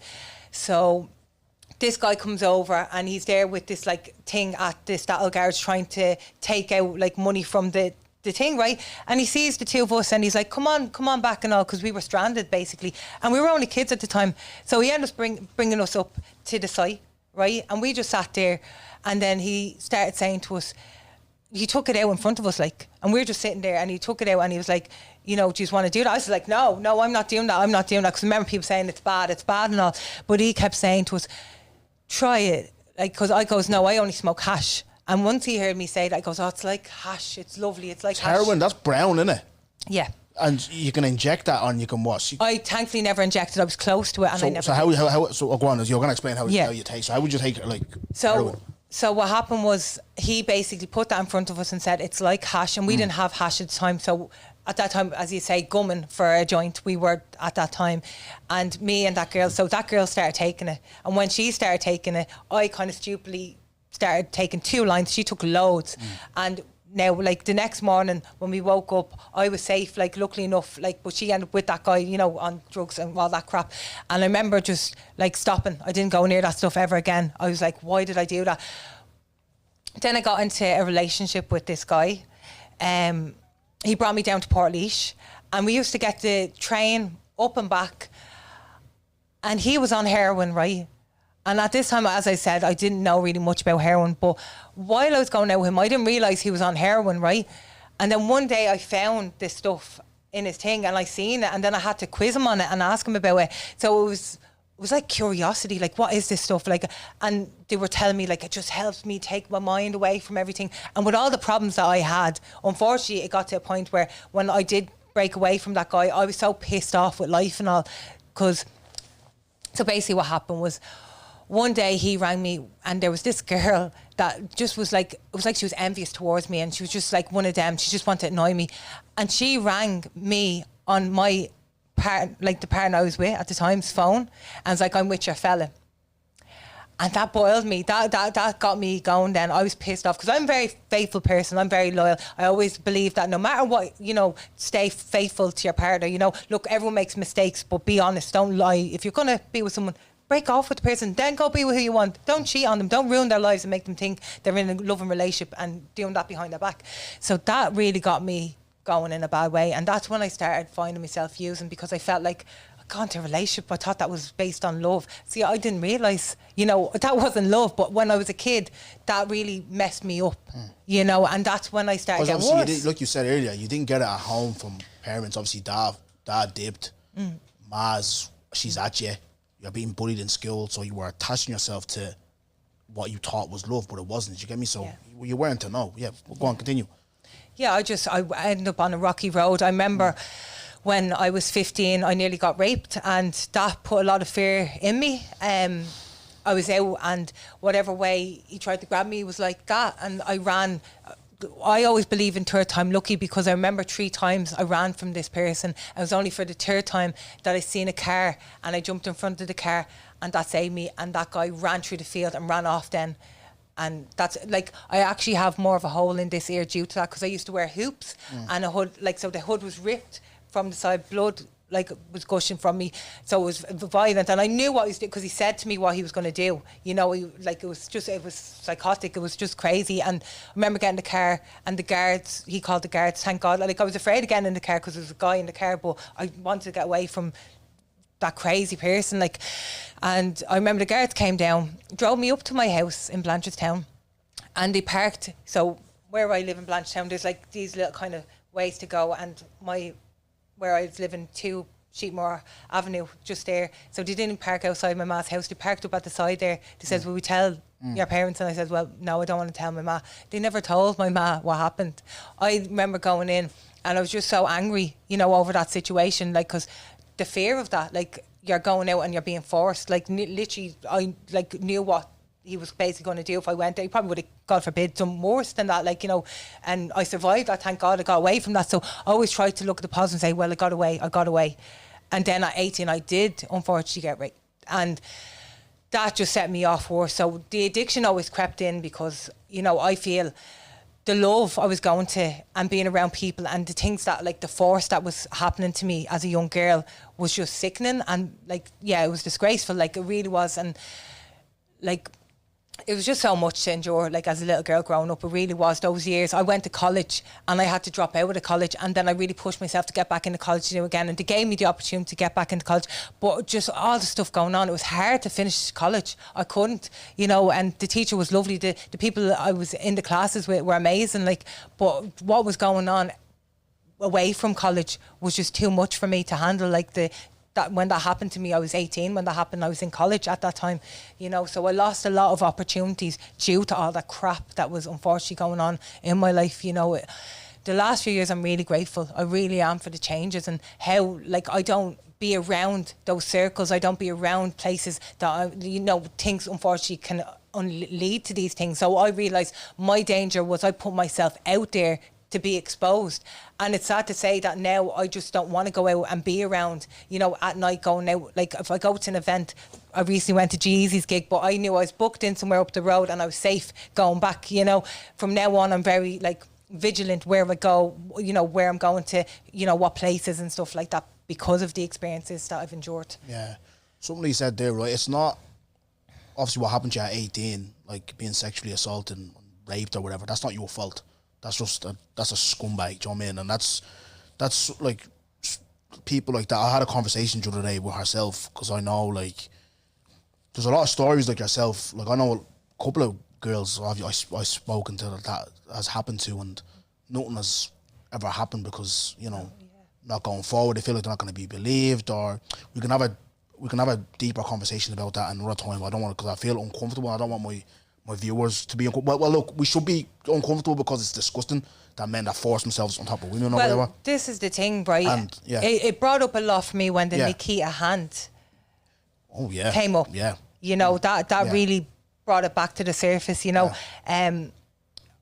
So this guy comes over, and he's there with this like thing at the Stattle garage, trying to take out like money from the thing, right? And he sees the two of us, and he's like, come on back and all, because we were stranded basically, and we were only kids at the time. So he ended up bringing us up to the site, right? And we just sat there, and then he started saying to us, he took it out in front of us, like, and we were just sitting there, and he took it out, and he was like, you know, do you want to do that? I was like, no, I'm not doing that, because I remember people saying it's bad and all, but he kept saying to us, try it, like, because I goes, no, I only smoke hash. And once he heard me say that, he goes, oh, it's like hash, it's lovely, it's like hash. Heroin, that's brown, isn't it? Yeah. And you can inject that, and you can what? I thankfully never injected. I was close to it, and I never. So how? So go on. You're going to explain how you take. So how would you take it? Like heroin? So what happened was, he basically put that in front of us and said it's like hash, and we didn't have hash at the time. So at that time, as you say, gumming for a joint, we were at that time, and me and that girl. So that girl started taking it, and when she started taking it, I kind of stupidly started taking 2 lines. She took loads, and now, like, the next morning when we woke up, I was safe, like, luckily enough, like, but she ended up with that guy, you know, on drugs and all that crap. And I remember just like stopping. I didn't go near that stuff ever again. I was like, why did I do that? Then I got into a relationship with this guy. He brought me down to Portlaoise, and we used to get the train up and back, and he was on heroin, right? And at this time, as I said, I didn't know really much about heroin, but while I was going out with him, I didn't realise he was on heroin, right? And then one day I found this stuff in his thing, and I seen it, and then I had to quiz him on it and ask him about it. So it was like curiosity, like, what is this stuff? Like, and they were telling me, like, it just helps me take my mind away from everything. And with all the problems that I had, unfortunately, it got to a point where when I did break away from that guy, I was so pissed off with life and all, because, so basically what happened was, one day he rang me, and there was this girl that just was like, it was like she was envious towards me, and she was just like one of them. She just wanted to annoy me. And she rang me on my the partner I was with at the time's phone, and was like, I'm with your fella. And that boiled me. That got me going then. I was pissed off, because I'm a very faithful person. I'm very loyal. I always believe that no matter what, you know, stay faithful to your partner. You know, look, everyone makes mistakes, but be honest. Don't lie. If you're going to be with someone, break off with the person, then go be with who you want. Don't cheat on them. Don't ruin their lives and make them think they're in a loving relationship and doing that behind their back. So that really got me going in a bad way. And that's when I started finding myself using, because I felt like I got into a relationship. I thought that was based on love. See, I didn't realise, you know, that wasn't love. But when I was a kid, that really messed me up, you know, and that's when I started getting worse. Like you said earlier, you didn't get it at home from parents. Obviously, dad dipped. Ma's, she's at you. You're being bullied in school, so you were attaching yourself to what you thought was love, but it wasn't. Did you get me? So you weren't to know. Yeah, go on, continue. Yeah, I ended up on a rocky road. I remember when I was 15, I nearly got raped, and that put a lot of fear in me. I was out, and whatever way he tried to grab me was like that, and I ran. I always believe in third time lucky, because I remember 3 times I ran from this person. It was only for the third time that I seen a car, and I jumped in front of the car, and that saved me. And that guy ran through the field and ran off then. And that's like, I actually have more of a hole in this ear due to that, because I used to wear hoops and a hood, like, so the hood was ripped from the side, blood like was gushing from me, so it was violent, and I knew what he was doing because he said to me what he was going to do, you know. It was psychotic, it was just crazy. And I remember getting in the car, and the guards, he called the guards, thank God, like I was afraid of getting in the car because there was a guy in the car, but I wanted to get away from that crazy person, like. And I remember the guards came down, drove me up to my house in Blanchardstown, and they parked. So where I live in Blanchardstown, there's like these little kind of ways to go, and where I was living, 2 Sheepmore Avenue, just there. So they didn't park outside my ma's house. They parked up at the side there. They says, will we tell your parents? And I said, well, no, I don't want to tell my ma. They never told my ma what happened. I remember going in, and I was just so angry, you know, over that situation, like, because the fear of that, like, you're going out and you're being forced, like, literally, I like knew what he was basically going to do if I went there. He probably would have, God forbid, done worse than that, like, you know. And I survived that, thank God I got away from that. So I always tried to look at the positive and say, well, I got away. And then at 18, I did unfortunately get raped. And that just set me off worse. So the addiction always crept in because, you know, I feel the love I was going to and being around people and the things that, like, the force that was happening to me as a young girl was just sickening. And, like, yeah, it was disgraceful, like, it really was. And, like, it was just so much to endure, like, as a little girl growing up. It really was. Those years, I went to college and I had to drop out of college, and then I really pushed myself to get back into college to do again, and they gave me the opportunity to get back into college, but just all the stuff going on, it was hard to finish college. I couldn't, you know. And the teacher was lovely, the people I was in the classes with were amazing, like, but what was going on away from college was just too much for me to handle. Like, that when that happened to me, I was 18. When that happened, I was in college at that time, you know. So I lost a lot of opportunities due to all that crap that was unfortunately going on in my life, you know. The last few years, I'm really grateful. I really am, for the changes and how, like, I don't be around those circles. I don't be around places that, you know, things unfortunately can lead to these things. So I realised my danger was I put myself out there to be exposed. And it's sad to say that now I just don't want to go out and be around, you know, at night going out. Like, if I go to an event, I recently went to G-Eazy's gig, but I knew I was booked in somewhere up the road and I was safe going back, you know. From now on, I'm very, like, vigilant where I go, you know, where I'm going to, you know, what places and stuff like that, because of the experiences that I've endured. Yeah. Somebody said there, right, it's not obviously what happened to you at 18, like being sexually assaulted and raped or whatever, that's not your fault. That's just that's a scumbag, do you know what I mean? And that's like people like that. I had a conversation the other day with herself, because I know, like, there's a lot of stories like yourself. Like, I know a couple of girls I've spoken to that has happened to, and nothing has ever happened because, you know, not going forward. They feel like they're not going to be believed, or we can have a deeper conversation about that another time. I don't want to, because I feel uncomfortable. I don't want my viewers to be uncomfortable. Well, look, we should be uncomfortable because it's disgusting that men that force themselves on top of women or whatever. This is the thing, right? And, yeah. It brought up a lot for me when the Nikita hand came up. Yeah. You know, that really brought it back to the surface, you know. Yeah.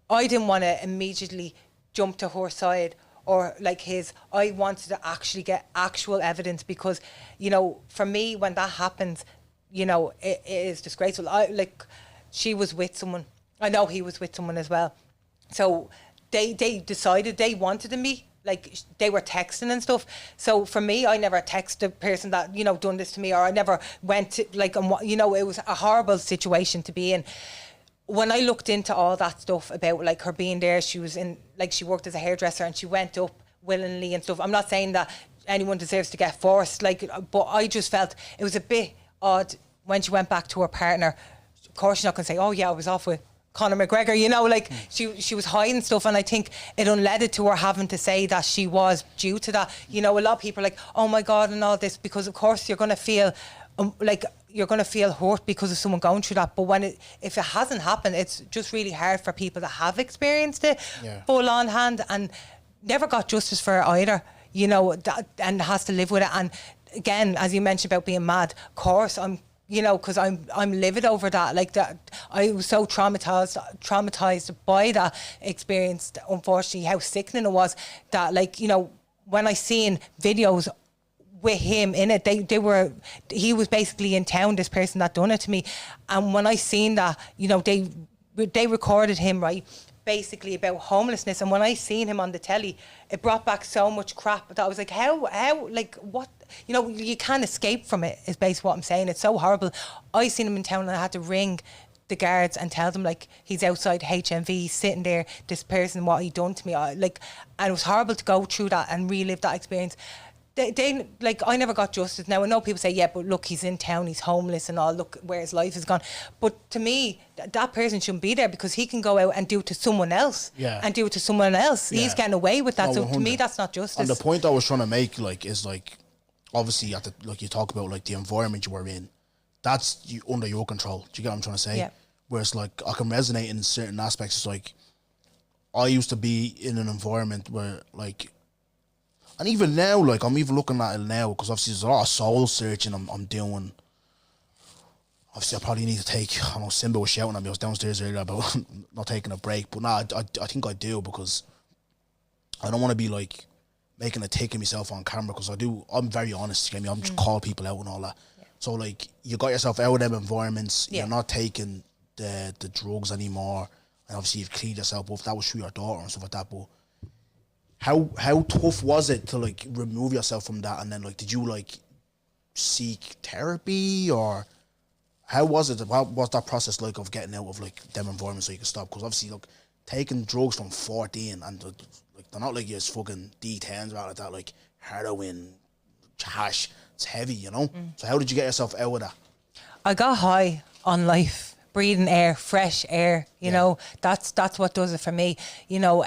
I didn't want to immediately jump to her side or like his. I wanted to actually get actual evidence, because, you know, for me, when that happens, you know, it is disgraceful. She was with someone. I know he was with someone as well. So they decided they wanted to meet. Like, they were texting and stuff. So for me, I never texted the person that, you know, done this to me, or I never went to, like, you know, it was a horrible situation to be in. When I looked into all that stuff about, like, her being there, she was in, like, she worked as a hairdresser and she went up willingly and stuff. I'm not saying that anyone deserves to get forced. Like, but I just felt it was a bit odd when she went back to her partner. Of course, she's not going to say, "Oh yeah, I was off with Conor McGregor," you know, like she was hiding stuff, and I think it unled to her having to say that she was due to that. You know, a lot of people are like, "Oh my God," and all this, because of course you're going to feel you're going to feel hurt because of someone going through that. But if it hasn't happened, it's just really hard for people that have experienced it full on hand and never got justice for it either, you know, and has to live with it. And again, as you mentioned about being mad, of course you know, because I'm livid over that. Like, that I was so traumatized by that experience, unfortunately, how sickening it was, that, like, you know, when I seen videos with him in it, he was basically in town, this person that done it to me, and when I seen that, you know, they recorded him, right, basically about homelessness, and when I seen him on the telly, it brought back so much crap that I was like, how, like, what, you know, you can't escape from it, is basically what I'm saying. It's so horrible. I seen him in town and I had to ring the guards and tell them, like, he's outside HMV sitting there, this person, what he done to me, and it was horrible to go through that and relive that experience. They like, I never got justice. Now I know people say, yeah, but look, he's in town, he's homeless and all, look where his life has gone. But to me, that person shouldn't be there, because he can go out and do it to someone else. And do it to someone else. He's getting away with that. No, so 100. To me, that's not justice. And the point I was trying to make, like, is like, obviously like you talk about, like, the environment you were in, that's under your control. Do you get what I'm trying to say? Yeah. Whereas, like, I can resonate in certain aspects. It's like, I used to be in an environment where, like, and even now, like, I'm even looking at it now, because obviously there's a lot of soul searching I'm doing. Obviously, I probably need to take, I know Simba was shouting at me, I was downstairs earlier about not taking a break, but nah, I think I do, because I don't want to be, like, making a take of myself on camera, because I'm very honest, you know, I'm just call people out and all that. Yeah. So, like, you got yourself out of them environments, you're not taking the drugs anymore, and obviously you've cleaned yourself up. That was through your daughter and stuff like that, but how tough was it to, like, remove yourself from that? And then, like, did you, like, seek therapy, or how was it? What was that process like of getting out of, like, them environments so you could stop? Because obviously, look, taking drugs from 14, and like, they're not like you're fucking D10s or like that, like heroin, hash. It's heavy, you know. So how did you get yourself out of that? I got high on life, breathing air, fresh air. You know, that's what does it for me. You know,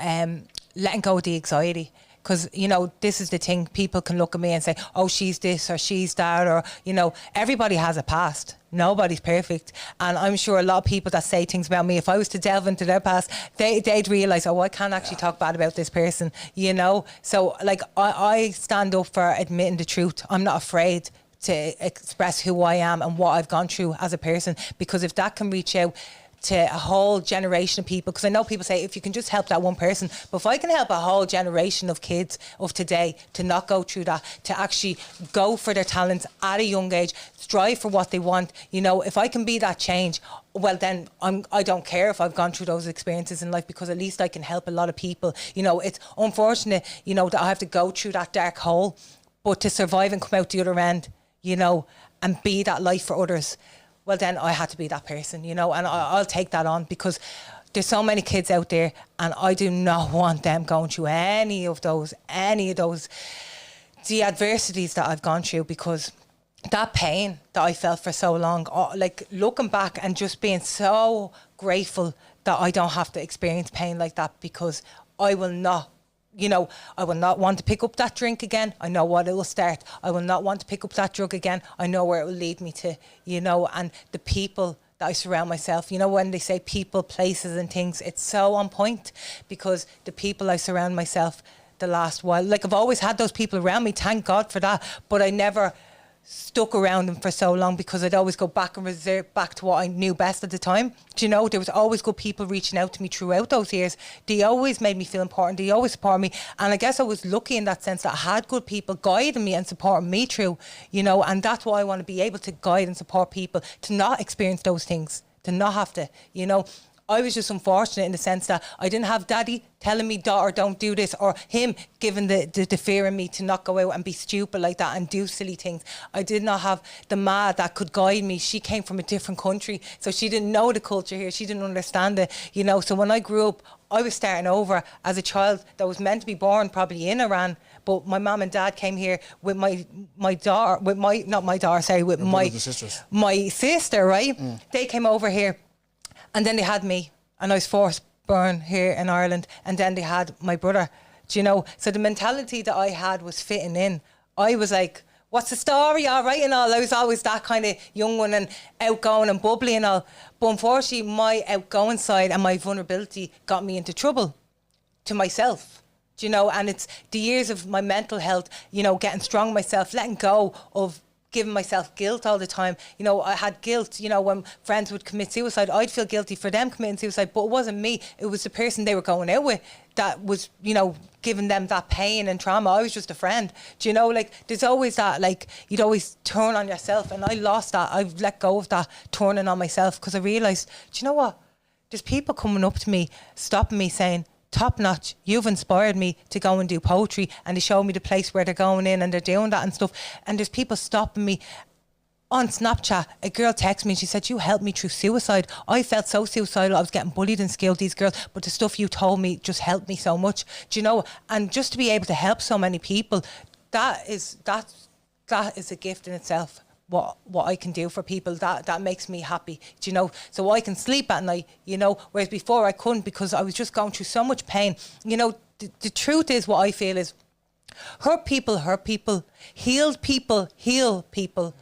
letting go of the anxiety. Because, you know, this is the thing. People can look at me and say, oh, she's this or she's that, or, you know, everybody has a past. Nobody's perfect. And I'm sure a lot of people that say things about me, if I was to delve into their past, they'd realise, oh, I can't actually talk bad about this person, you know. So, like, I stand up for admitting the truth. I'm not afraid to express who I am and what I've gone through as a person, because if that can reach out to a whole generation of people, because I know people say if you can just help that one person, but if I can help a whole generation of kids of today to not go through that, to actually go for their talents at a young age, strive for what they want, you know, if I can be that change, well then I don't care if I've gone through those experiences in life, because at least I can help a lot of people. You know, it's unfortunate, you know, that I have to go through that dark hole, but to survive and come out the other end, you know, and be that light for others, well, then I had to be that person, you know, and I'll take that on, because there's so many kids out there, and I do not want them going through any of those, the adversities that I've gone through, because that pain that I felt for so long, like, looking back and just being so grateful that I don't have to experience pain like that, because I will not. You know, I will not want to pick up that drink again. I know what it will start. I will not want to pick up that drug again. I know where it will lead me to, you know, and the people that I surround myself, you know, when they say people, places and things, it's so on point, because the people I surround myself the last while, like, I've always had those people around me, thank God for that, but I never stuck around them for so long, because I'd always go back and revert back to what I knew best at the time. Do you know, there was always good people reaching out to me throughout those years. They always made me feel important. They always support me. And I guess I was lucky in that sense that I had good people guiding me and supporting me through, you know, and that's why I want to be able to guide and support people to not experience those things, to not have to, you know. I was just unfortunate in the sense that I didn't have daddy telling me, daughter, don't do this, or him giving the fear in me to not go out and be stupid like that and do silly things. I did not have the ma that could guide me. She came from a different country, so she didn't know the culture here. She didn't understand it, you know. So when I grew up, I was starting over as a child that was meant to be born probably in Iran, but my mum and dad came here with my daughter, with my, not my daughter, sorry, with my sister, right? They came over here. And then they had me, and I was forced born here in Ireland, and then they had my brother, do you know? So the mentality that I had was fitting in. I was like, what's the story, all right and all? I was always that kind of young one and outgoing and bubbly and all. But unfortunately, my outgoing side and my vulnerability got me into trouble to myself, do you know? And it's the years of my mental health, you know, getting strong myself, letting go of giving myself guilt all the time. You know, I had guilt, you know, when friends would commit suicide, I'd feel guilty for them committing suicide, but it wasn't me. It was the person they were going out with that was, you know, giving them that pain and trauma. I was just a friend. Do you know, like, there's always that, like, you'd always turn on yourself, and I lost that. I've let go of that turning on myself because I realised, do you know what? There's people coming up to me, stopping me, saying, top notch, you've inspired me to go and do poetry, and they show me the place where they're going in and they're doing that and stuff. And there's people stopping me on Snapchat. A girl texted me and she said, you helped me through suicide. I felt so suicidal. I was getting bullied in school, these girls, but the stuff you told me just helped me so much. Do you know? And just to be able to help so many people, that is a gift in itself. What I can do for people, that makes me happy, do you know? So I can sleep at night, you know, whereas before I couldn't because I was just going through so much pain. You know, the truth is, what I feel is, hurt people, healed people, heal people.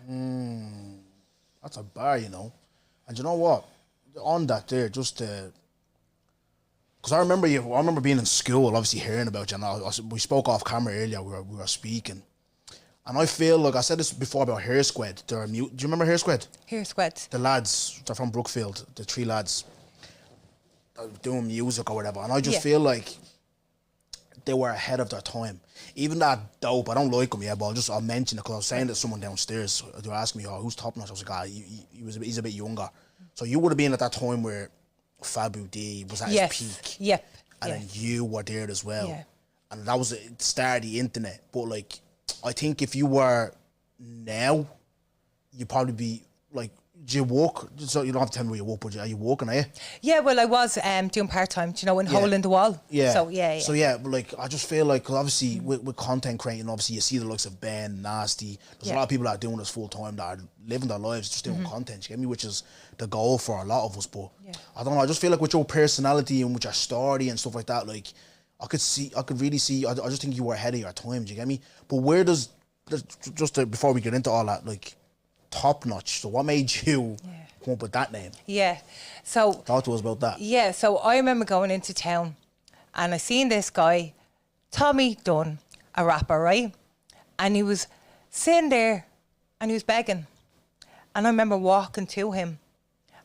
That's a bar, you know. And you know what? On that there, just because I remember being in school, obviously hearing about you, and we spoke off camera earlier, we were speaking. And I feel like I said this before about Hair Squad. Do you remember Hair Squad? Hair Squad. The lads, they're from Brookfield, the 3 lads doing music or whatever. And I just feel like they were ahead of their time. Even that dope, I don't like him yet, but I'll mention it because I was saying to someone downstairs. They were asking me, who's top notch? I was like, he's a bit younger. So you would have been at that time where Fabu D was at his peak. Yep. And then you were there as well. Yeah. And that was the start of the internet. But like, I think if you were now, you'd probably be like, do you walk? So you don't have to tell me where you walk, but are you walking, are you? Yeah, well, I was doing part-time, do you know, in Hole in the Wall. Yeah. So, yeah. So, yeah, but like, I just feel like, because obviously with content creating, obviously you see the likes of Ben, Nasty. There's a lot of people that are doing this full-time that are living their lives just doing content, you get me? Which is the goal for a lot of us. But I don't know, I just feel like with your personality and with your story and stuff like that, like, I could really see, I just think you were ahead of your time, do you get me? But where does, before we get into all that, like, top notch, so what made you come up with that name? Yeah, so... Talk to us about that. Yeah, so I remember going into town and I seen this guy, Tommy Dunn, a rapper, right? And he was sitting there and he was begging. And I remember walking to him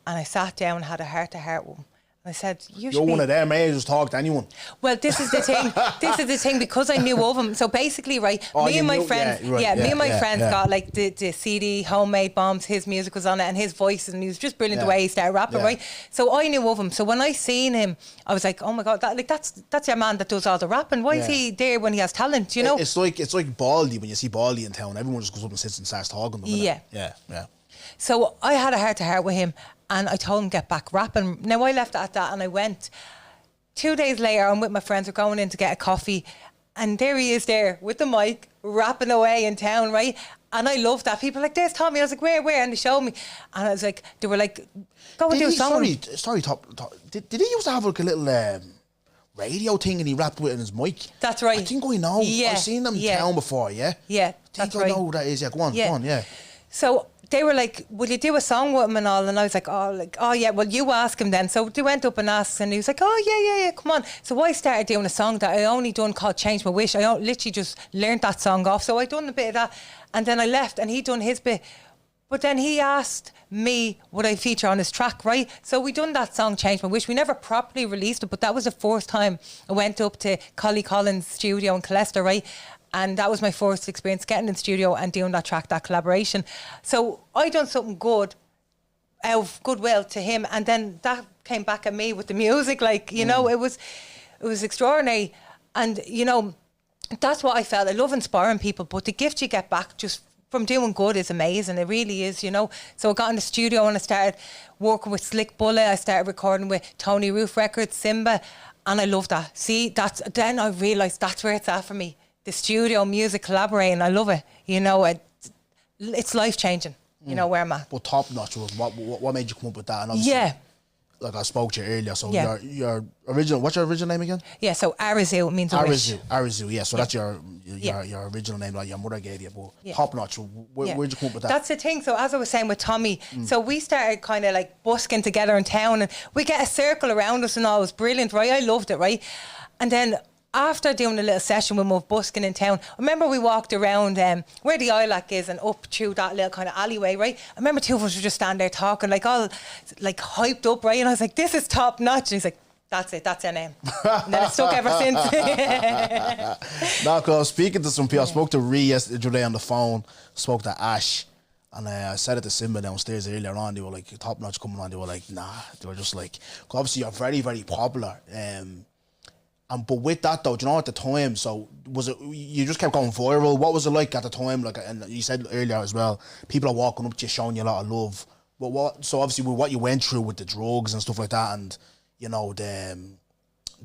and I sat down and had a heart-to-heart with him. I said, you're one of them, eh? Just talk to anyone. Well, this is the thing, because I knew of him. So basically, right, me and my friends got like the CD, Homemade Bombs, his music was on it and his voice, and he was just brilliant the way he started rapping, right? So I knew of him. So when I seen him, I was like, oh my God, that's your man that does all the rapping. Why is he there when he has talent, you know? It's like Baldy, when you see Baldy in town, everyone just goes up and sits and starts talking to him. Yeah. Yeah. So I had a heart-to-heart with him and I told him get back rapping. Now I left it at that and I went. 2 days later, I'm with my friends, we're going in to get a coffee and there he is there with the mic, rapping away in town, right? And I loved that. People were like, there's Tommy. I was like, where? And they showed me. And I was like, they were like, go and do a song. Sorry, did he used to have like a little radio thing and he rapped with in his mic? That's right. I think I know. Yeah. I've seen them in town before, yeah? Yeah, that's right. I know who that is. Yeah, go on, yeah. So they were like, will you do a song with him and all? And I was like, oh yeah, well, you ask him then. So they went up and asked and he was like, oh yeah, come on. So I started doing a song that I only done called Change My Wish. I literally just learned that song off. So I done a bit of that and then I left and he done his bit. But then he asked me would I feature on his track, right? So we done that song, Change My Wish. We never properly released it, but that was the first time I went up to Collie Collins' studio in Colester, right? And that was my first experience getting in the studio and doing that track, that collaboration. So I done something good, out of goodwill to him. And then that came back at me with the music. Like, you know, it was extraordinary. And, you know, that's what I felt. I love inspiring people, but the gift you get back just from doing good is amazing. It really is, you know. So I got in the studio and I started working with Slick Bullet. I started recording with Tony Roof Records, Simba, and I love that. See, then I realised that's where it's at for me. The studio, music, collaborating, I love it. You know, it's life-changing, you know, where I'm at. But top notch was what made you come up with that? And obviously, like I spoke to you earlier, so your original, what's your original name again? Yeah, so Arizu means a wish. Arizu, yeah. So that's your original name, like your mother gave you. But top notch, where'd you come up with that? That's the thing. So as I was saying with Tommy, so we started kind of like busking together in town, and we get a circle around us and all. It was brilliant, right? I loved it, right? And then after doing a little session with Muv busking in town, I remember we walked around where the Ilac is and up through that little kind of alleyway, right? I remember two of us were just standing there talking, like all like hyped up, right? And I was like, this is top notch. And he's like, that's it, that's your name. And then it's stuck ever since. No, because I was speaking to some people. I spoke to Ree yesterday on the phone, spoke to Ash, and I said it to Simba downstairs earlier on. They were like, top notch coming on. They were like, nah. They were just like, cause obviously you're very, very popular. But with that though, do you know at the time, so was it, you just kept going viral? What was it like at the time? Like, and you said earlier as well, people are walking up to you, showing you a lot of love. But so obviously with what you went through with the drugs and stuff like that, and you know, the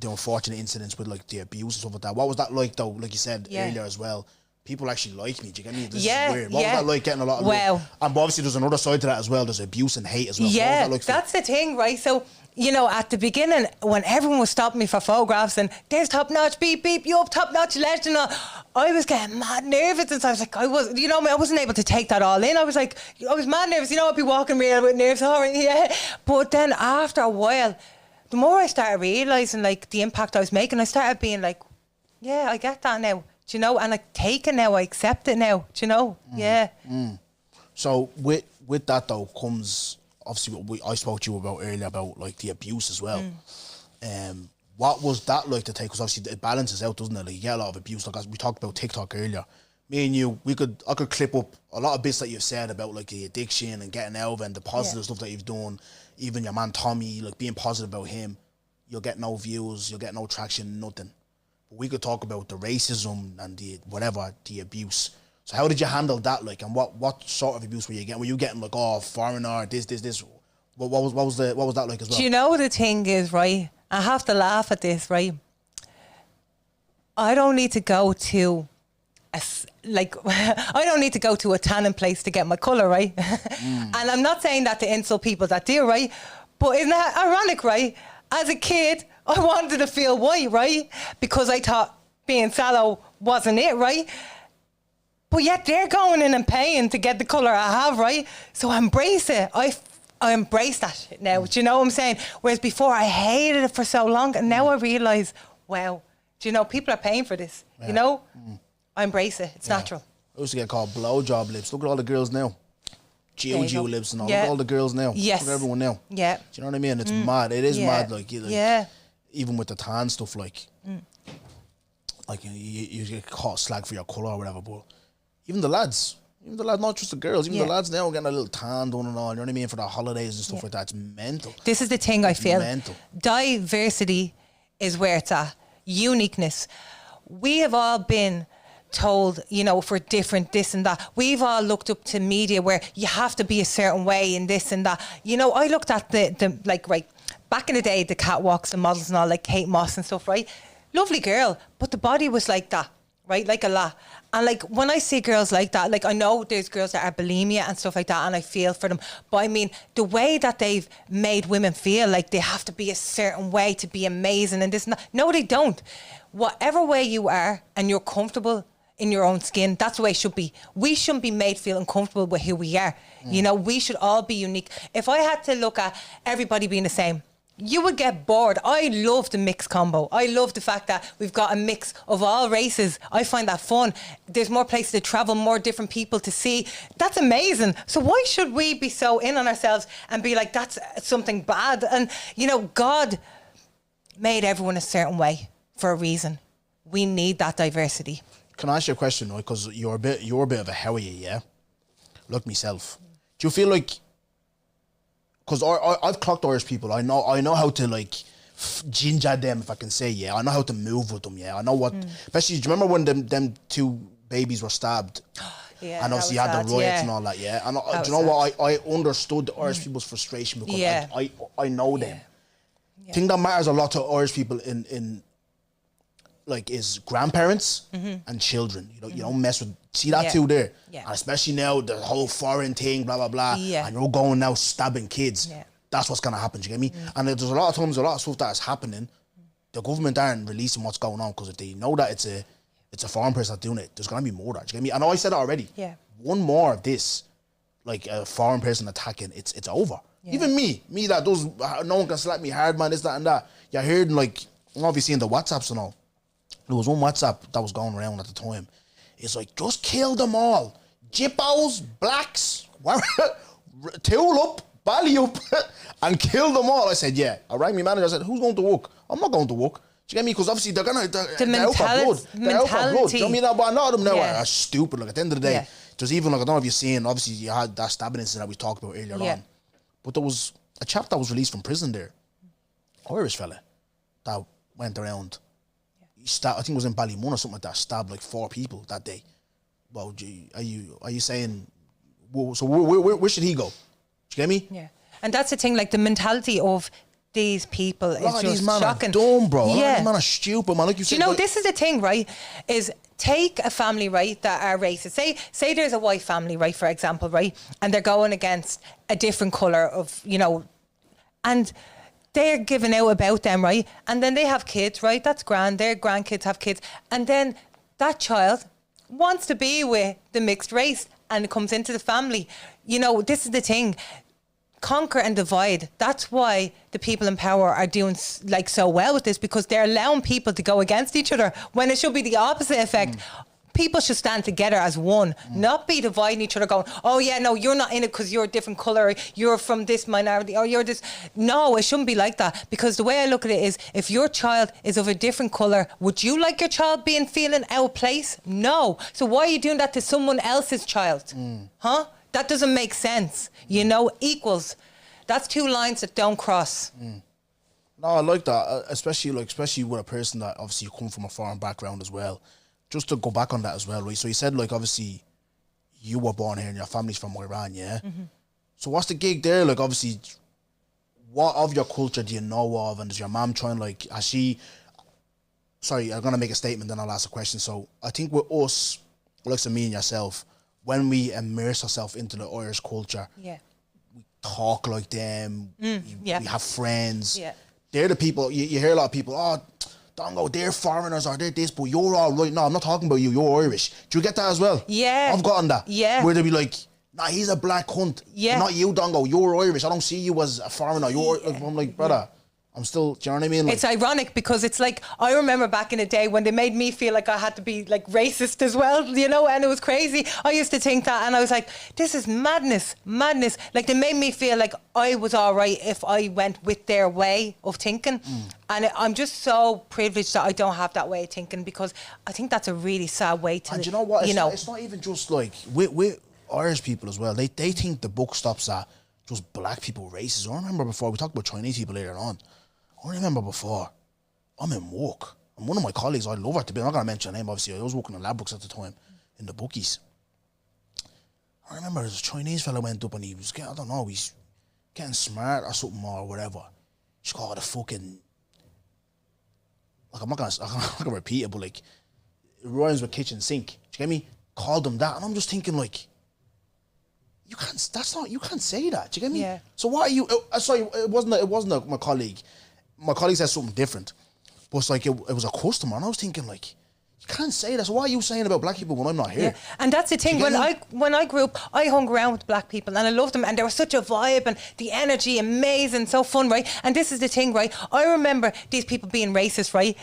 unfortunate incidents with like the abuse and stuff like that. What was that like though? Like you said earlier as well, people actually like me. Do you get me? This is weird. What was that like, getting a lot of love? And obviously there's another side to that as well. There's abuse and hate as well. Yeah, what was that like that's the thing, right? So, you know, at the beginning, when everyone was stopping me for photographs and there's top notch, beep, beep, you up, top notch legend, I was getting mad nervous. And so I was like, I wasn't able to take that all in. I was like, I was mad nervous. You know, I'd be walking real with nerves. All right, yeah. But then after a while, the more I started realising like the impact I was making, I started being like, yeah, I get that now. Do you know? And I take it now, I accept it now. Do you know? Yeah. So with that though comes, obviously what I spoke to you about earlier about like the abuse as well. What was that like to take? Because obviously it balances out, doesn't it? Like you get a lot of abuse. Like as we talked about TikTok earlier, me and you, I could clip up a lot of bits that you've said about like the addiction and getting out of it and the positive stuff that you've done. Even your man Tommy, like being positive about him, you'll get no views, you'll get no traction, nothing. But we could talk about the racism and the abuse. So how did you handle that, like, and what sort of abuse were you getting? Were you getting like, oh, foreigner, this? What was that like as well? Do you know the thing is, right? I have to laugh at this, right? I don't need to go to I don't need to go to a tanning place to get my colour, right? And I'm not saying that to insult people that do, right? But isn't that ironic, right? As a kid, I wanted to feel white, right? Because I thought being sallow wasn't it, right? But yet they're going in and paying to get the colour I have, right? So I embrace it. I embrace that shit now. Do you know what I'm saying? Whereas before I hated it for so long, and now I realise, wow, do you know, people are paying for this, you know? I embrace it. It's natural. I used to get called blowjob lips. Look at all the girls now. Geo lips and all. Look at all the girls now. Yes. Look at everyone now. Yeah. Do you know what I mean? It's mad. It is mad. Like even with the tan stuff, like you get caught slag for your colour or whatever, but even the lads, not just the girls, even the lads now getting a little tan done and all, you know what I mean, for the holidays and stuff like that. It's mental. This is the thing I feel. Mental. Diversity is where it's at. Uniqueness. We have all been told, you know, for different this and that. We've all looked up to media where you have to be a certain way in this and that. You know, I looked at the like, right, back in the day, the catwalks and models and all, like Kate Moss and stuff, right? Lovely girl, but the body was like that, right? Like a lot. And like when I see girls like that, like I know there's girls that are bulimia and stuff like that, and I feel for them. But I mean, the way that they've made women feel like they have to be a certain way to be amazing and this and that. No, they don't. Whatever way you are and you're comfortable in your own skin, that's the way it should be. We shouldn't be made feel uncomfortable with who we are. You know, we should all be unique. If I had to look at everybody being the same, you would get bored. I love the mixed combo. I love the fact that we've got a mix of all races. I find that fun. There's more places to travel, more different people to see. That's amazing. So why should we be so in on ourselves and be like, that's something bad? And, you know, God made everyone a certain way for a reason. We need that diversity. Can I ask you a question, though? Because you're a bit of a howie, yeah? Like myself. Do you feel like because I've clocked Irish people. I know how to like ginger them, if I can say. Yeah, I know how to move with them. Yeah, I know what. Especially, do you remember when them two babies were stabbed? Yeah, and obviously you had the riots and all that. Yeah, and do you know what? I understood the Irish people's frustration because I know them. Yeah. Thing that matters a lot to Irish people in like is grandparents and children. You don't mess with. See that too there. Yeah. And especially now the whole foreign thing, blah blah blah. Yeah. And you're going now stabbing kids. Yeah. That's what's gonna happen. Do you get me? And there's a lot of times a lot of stuff that is happening. The government aren't releasing what's going on because if they know that it's a foreign person that's doing it, there's gonna be more of that. Do you get me? I know I said it already. Yeah. One more of this, like a foreign person attacking, it's over. Yeah. Even me that does, no one can slap me hard, man, this, that, and that. You heard, like, obviously in the WhatsApps and all, there was one WhatsApp that was going around at the time. It's like, just kill them all. Jippos, blacks, tool up, belly up, and kill them all. I said, yeah. I rang my manager, I said, who's going to work? I'm not going to work. Do you get me? Because obviously they're out for blood. They're out for blood. Do you know what I mean? But a lot of them now are stupid. Like, at the end of the day, there's even, like, I don't know if you've seen, obviously you had that stabbing incident that we talked about earlier on. But there was a chap that was released from prison there, Irish fella, that went around. He stabbed, I think it was in Ballymun or something like that, stabbed like 4 people that day. Well, are you saying, so where should he go? Do you get me? Yeah. And that's the thing, like the mentality of these people is just these man shocking. Are dumb, bro. Yeah. These man are stupid, man. Like you said, this is the thing, right? Is take a family, right, that are racist. Say there's a white family, right, for example, right, and they're going against a different colour of, and they're giving out about them, right, and then they have kids, right, that's grand, their grandkids have kids, and then that child wants to be with the mixed race and it comes into the family. This is the thing. Conquer and divide. That's why the people in power are doing like so well with this, because they're allowing people to go against each other when it should be the opposite effect. People should stand together as one, not be dividing each other, going, oh yeah, no, you're not in it because you're a different colour, you're from this minority, or you're this. No, it shouldn't be like that, because the way I look at it is, if your child is of a different colour, would you like your child feeling out of place? No. So why are you doing that to someone else's child? Huh? That doesn't make sense. Equals. That's 2 lines that don't cross. No, I like that, especially with a person that obviously you come from a foreign background as well. Just to go back on that as well, right? So you said, like, obviously you were born here and your family's from Iran, yeah? So what's the gig there? Like, obviously, what of your culture do you know of? And is your mom trying, like, sorry, I'm going to make a statement, then I'll ask a question. So I think with us, like me and yourself, when we immerse ourselves into the Irish culture, we talk like them, we have friends. They're the people, you hear a lot of people, oh, Dongo, they're foreigners or they're this, but you're all right. No, I'm not talking about you, you're Irish. Do you get that as well? Yeah. I've gotten that. Yeah. Where they be like, nah, he's a black cunt. Yeah. Not you, Dongo, you're Irish. I don't see you as a foreigner. I'm like, brother. I'm still, do you know what I mean? Like, it's ironic because it's like, I remember back in the day when they made me feel like I had to be like racist as well, and it was crazy. I used to think that, and I was like, this is madness. Like, they made me feel like I was all right if I went with their way of thinking. And I'm just so privileged that I don't have that way of thinking, because I think that's a really sad way to, and you know what? It's not even just like, with Irish people as well. They think the book stops at just black people racist. I remember before, we talked about Chinese people later on. I remember before, I'm in work, and one of my colleagues, I love her to be, I'm not going to mention her name, obviously, I was working in lab books at the time, in the bookies. I remember this Chinese fella went up and he was getting, I don't know, he's getting smart or something or whatever. She called it a fucking, like, I'm not going to repeat it, but like, it rhymes with kitchen sink. Do you get me? Called them that, and I'm just thinking, like, you can't say that. Do you get me? Yeah. So why are you, sorry, it wasn't my colleague. My colleague said something different, but it's like it was a customer, and I was thinking, like, you can't say that. So why are you saying about black people when I'm not here? Yeah. And that's the thing. When I grew up, I hung around with black people, and I loved them, and they were such a vibe, and the energy, amazing, so fun, right? And this is the thing, right? I remember these people being racist, right?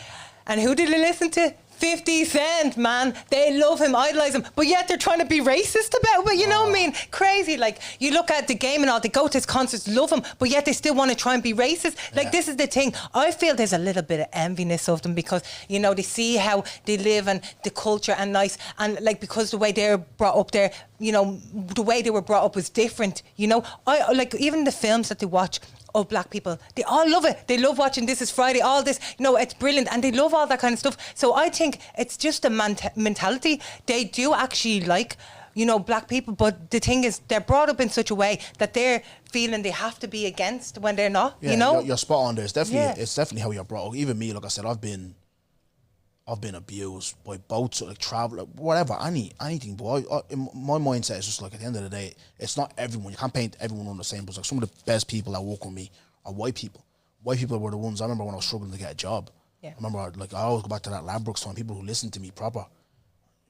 And who did they listen to? 50 Cent, man. They love him, idolise him, but yet they're trying to be racist about it. You know what I mean? Crazy. Like, you look at the game and all, they go to his concerts, love him, but yet they still want to try and be racist. Like, this is the thing. I feel there's a little bit of enviness of them, because, they see how they live and the culture and nice, and like, because the way they're brought up there, you know, the way they were brought up was different. You know, I like even the films that they watch. Oh, black people, they all love it. They love watching This Is Friday, all this, you know, it's brilliant, and they love all that kind of stuff. So I think it's just a mentality. They do actually like, you know, black people, but the thing is, they're brought up in such a way that they're feeling they have to be against when they're not. Yeah, you know, you're spot on there. It's definitely how you're brought up. Even me, like I said, I've been abused by both, like travel, like, whatever, anything. But my mindset is just like, at the end of the day, it's not everyone. You can't paint everyone on the same. But like, some of the best people that work with me are white people. White people were the ones. I remember when I was struggling to get a job. Yeah. I remember, I always go back to that Ladbrokes time. People who listened to me proper.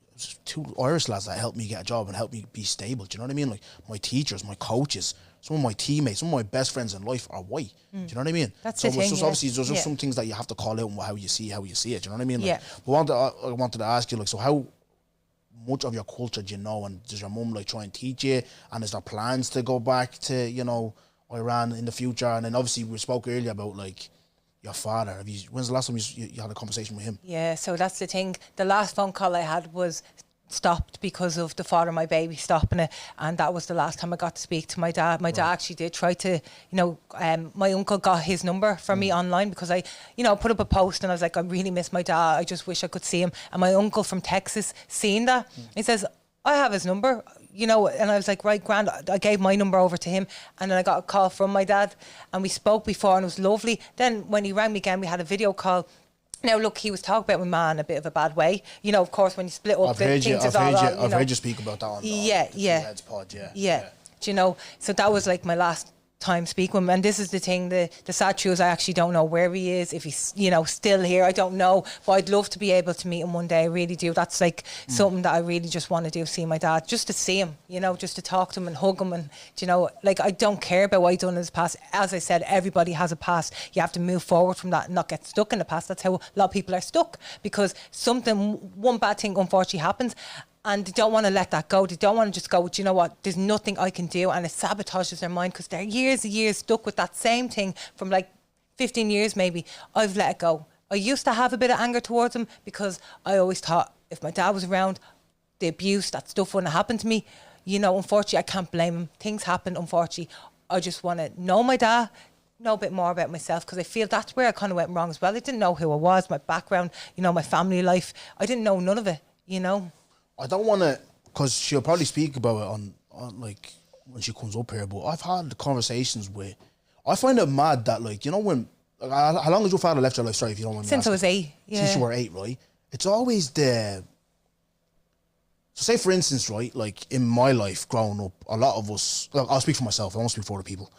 It was 2 Irish lads that helped me get a job and helped me be stable. Do you know what I mean? Like my teachers, my coaches, some of my teammates, some of my best friends in life are white. Do you know what I mean? That's so the thing, obviously there's just some things that you have to call out and how you see it. Do you know what I mean? Like, yeah. But I wanted to ask you, like, so how much of your culture do you know, and does your mum like try and teach you? And is there plans to go back to, you know, Iran in the future? And then obviously we spoke earlier about like your father. When's the last time you had a conversation with him? Yeah, so that's the thing. The last phone call I had was stopped because of the father of my baby stopping it, and that was the last time I got to speak to my dad. My dad actually did try to, you know, my uncle got his number from me online because I, you know, put up a post and I was like, I really miss my dad, I just wish I could see him. And my uncle from Texas seen that, he says, I have his number, you know, and I was like, right, grand. I gave my number over to him, and then I got a call from my dad, and we spoke before, and it was lovely. Then when he rang me again, we had a video call. Now, look, he was talking about my ma in a bit of a bad way. You know, of course, when you split up, I've heard you speak about that on the pod, yeah. Do you know, so that was like my last time speaking with him. And this is the thing, the sad truth is I actually don't know where he is, if he's, you know, still here. I don't know, but I'd love to be able to meet him one day. I really do. That's like something that I really just want to do, see my dad, just to see him, you know, just to talk to him and hug him. And, you know, like, I don't care about what he's done in his past. As I said, everybody has a past. You have to move forward from that and not get stuck in the past. That's how a lot of people are stuck, because one bad thing unfortunately happens, and they don't want to let that go. They don't want to just go, do you know what, there's nothing I can do, and it sabotages their mind because they're years and years stuck with that same thing from like 15 years maybe. I've let it go. I used to have a bit of anger towards him because I always thought if my dad was around, the abuse, that stuff wouldn't happen to me. You know, unfortunately, I can't blame him. Things happen, unfortunately. I just want to know my dad, know a bit more about myself, because I feel that's where I kind of went wrong as well. I didn't know who I was, my background, you know, my family life. I didn't know none of it, you know. I don't want to, because she'll probably speak about it on like when she comes up here, but I've had conversations where I find it mad that, like, you know, when, like, how long has your father left your life? Sorry if you don't want me Since asking. I was 8, yeah. Since you were 8, right? It's always so say for instance, right, like in my life growing up, a lot of us, like, I'll speak for myself, I won't speak for other people.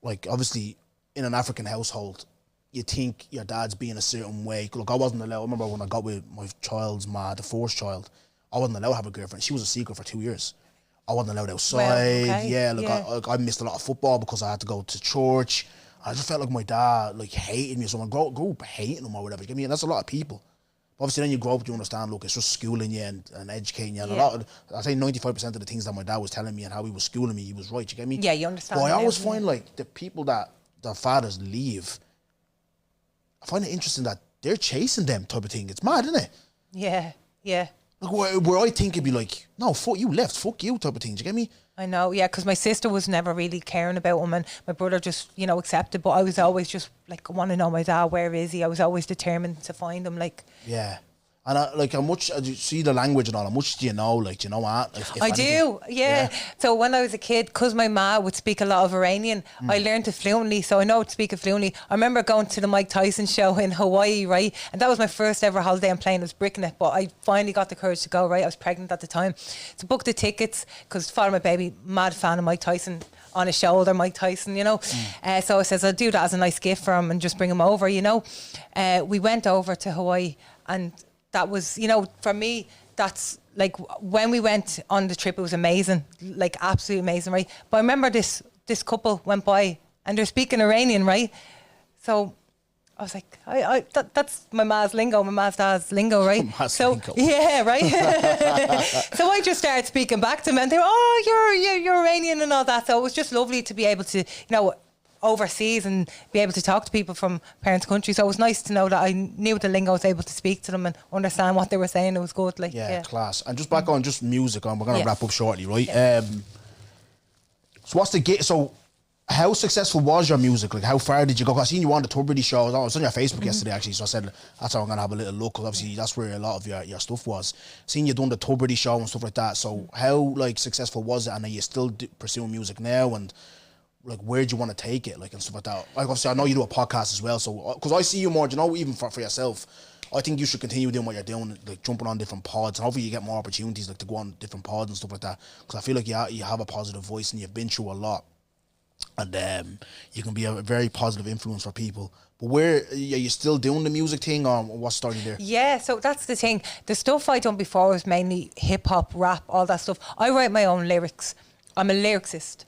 Like, obviously, in an African household, you think your dad's being a certain way. Look, I wasn't allowed, I remember when I got with my child's ma, the first child, I wasn't allowed to have a girlfriend. She was a secret for 2 years. I wasn't allowed outside. Well, okay. I missed a lot of football because I had to go to church. I just felt like my dad like hated me. So I grew up hating him or whatever. I mean, that's a lot of people. But obviously, then you grow up, you understand. Look, it's just schooling you and educating you. And I say 95% of the things that my dad was telling me and how he was schooling me, he was right. You get me? Yeah, you understand. But I always find like the people that their fathers leave, I find it interesting that they're chasing them type of thing. It's mad, isn't it? Yeah, yeah. Like, where I think it'd be like, no, fuck you left, fuck you type of thing. Do you get me? I know, yeah, because my sister was never really caring about him, and my brother just, you know, accepted. But I was always just like, I want to know my dad. Where is he? I was always determined to find him. Like, yeah. And like, how much do you see the language and all? How much do you know? Like, do you know what? If I do, yeah. So when I was a kid, because my ma would speak a lot of Iranian, I learned it fluently. So I know how to speak it fluently. I remember going to the Mike Tyson show in Hawaii, right? And that was my first ever holiday and playing. I was bricking it, but I finally got the courage to go, right? I was pregnant at the time. So booked the tickets because father my baby, mad fan of Mike Tyson. On his shoulder, Mike Tyson, you know. So I says, I'll do that as a nice gift for him and just bring him over, you know. We went over to Hawaii, and that was, you know, for me, that's like when we went on the trip, it was amazing, like absolutely amazing, right? But I remember this couple went by and they're speaking Iranian, right? So I was like, that's my ma's lingo, my ma's dad's lingo, right? Lingo. Yeah, right. So I just started speaking back to them, and they were, oh, you're Iranian and all that. So it was just lovely to be able to, you know, overseas and be able to talk to people from parents' countries. So it was nice to know that I knew the lingo, I was able to speak to them and understand what they were saying. It was good. Like, yeah. Class. And just back on just music, we're going to wrap up shortly, right? So what's the gig? So how successful was your music? Like, how far did you go? I seen you on the Tuberty show. I was on your Facebook yesterday, actually. So I said, that's how I'm going to have a little look. Because obviously, that's where a lot of your stuff was. Seen you done the Tuberty show and stuff like that. So how, like, successful was it? And are you still pursuing music now? And, like, where do you want to take it? Like, and stuff like that. Like, obviously, I know you do a podcast as well. So, because I see you more, you know, even for yourself, I think you should continue doing what you're doing, like, jumping on different pods. And hopefully you get more opportunities, like, to go on different pods and stuff like that. Because I feel like you have a positive voice and you've been through a lot. And you can be a very positive influence for people. But where are you still doing the music thing, or what's starting there? Yeah, so that's the thing. The stuff I done before was mainly hip hop, rap, all that stuff. I write my own lyrics. I'm a lyricist.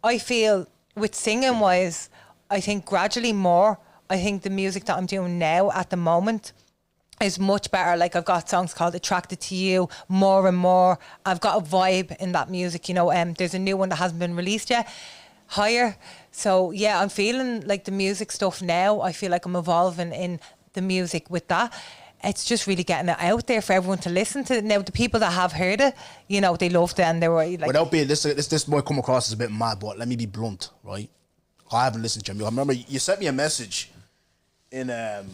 I feel with singing wise, I think gradually more. I think the music that I'm doing now at the moment is much better. Like, I've got songs called Attracted to You, More and More. I've got a vibe in that music, you know. There's a new one that hasn't been released yet, Higher. So yeah, I'm feeling like the music stuff now. I feel like I'm evolving in the music with that. It's just really getting it out there for everyone to listen to. Now, the people that have heard it, you know, they loved it and they were like... Without being, this might come across as a bit mad, but let me be blunt, right? I haven't listened to you. I remember you sent me a message in, and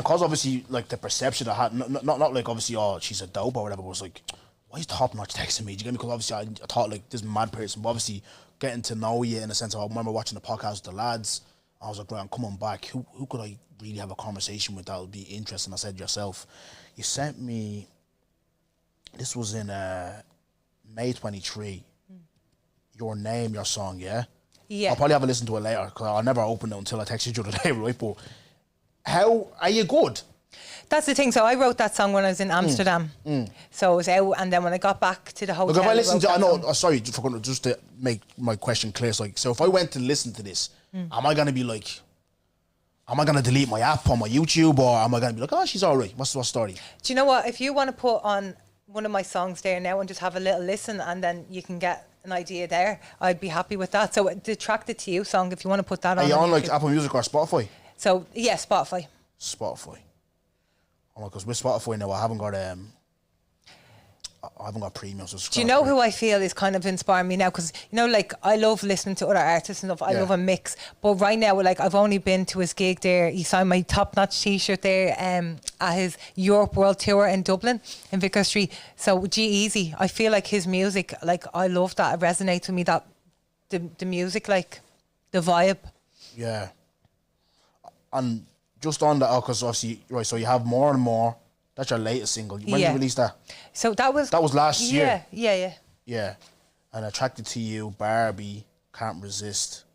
cause obviously, like, the perception I had, not like, obviously, oh, she's a dope or whatever, but it was like, why is Top Notch texting me? Do you get me? Because obviously I thought, like, this mad person, but obviously getting to know you in a sense of, I remember watching the podcast with the lads. I was like, Grant, come on back. Who could I really have a conversation with that would be interesting? I said, yourself. You sent me, this was in May 23. Your Name, your song, yeah? Yeah. I'll probably have a listen to it later because I'll never open it until I texted you today, right? But how are you good? That's the thing. So I wrote that song when I was in Amsterdam. So it was out, and then when I got back to the hotel... Look, if I listen to... I know... sorry, just to make my question clear. So, like, so if I went to listen to this, am I going to be like... Am I going to delete my app on my YouTube, or am I going to be like, oh, she's all right? What's the story? Do you know what? If you want to put on one of my songs there now and just have a little listen, and then you can get an idea there, I'd be happy with that. So the Attracted to You song, if you want to put that on... Are you on, like, Apple Music or Spotify? So, yeah, Spotify. Spotify. Oh, because with Spotify now, I haven't got premium. So do you know who I feel is kind of inspiring me now? Because, you know, like, I love listening to other artists and stuff. I love a mix. But right now, like, I've only been to his gig there. He signed my Top Notch t-shirt there at his Europe World Tour in Dublin, in Vicar Street. So, G-Eazy, I feel like his music, like, I love that. It resonates with me, that the music, like, the vibe. Yeah. And just on that, because obviously, right, so you have More and More. That's your latest single. When did you release that? So that was last year. Yeah. And Attracted to You, Barbie, Can't Resist,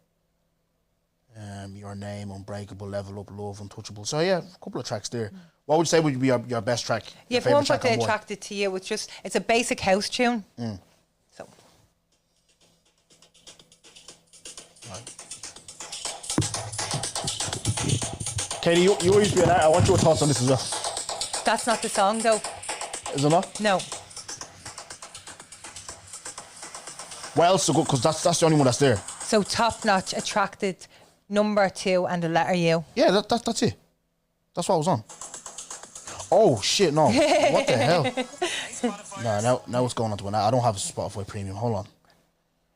Your Name, Unbreakable, Level Up, Love, Untouchable. So yeah, a couple of tracks there. What would you say would be your best track? Yeah, if one put the Attracted to You, it's a basic house tune. So. Right. Katie, you always be an artist. I want your thoughts on this as well. That's not the song, though. Is it not? No. Well, so good, because that's the only one that's there. So Top Notch, Attracted, number 2, and the letter U. Yeah, that's it. That's what I was on. Oh, shit, no. What the hell? Now it's going on to one. I don't have a Spotify Premium. Hold on.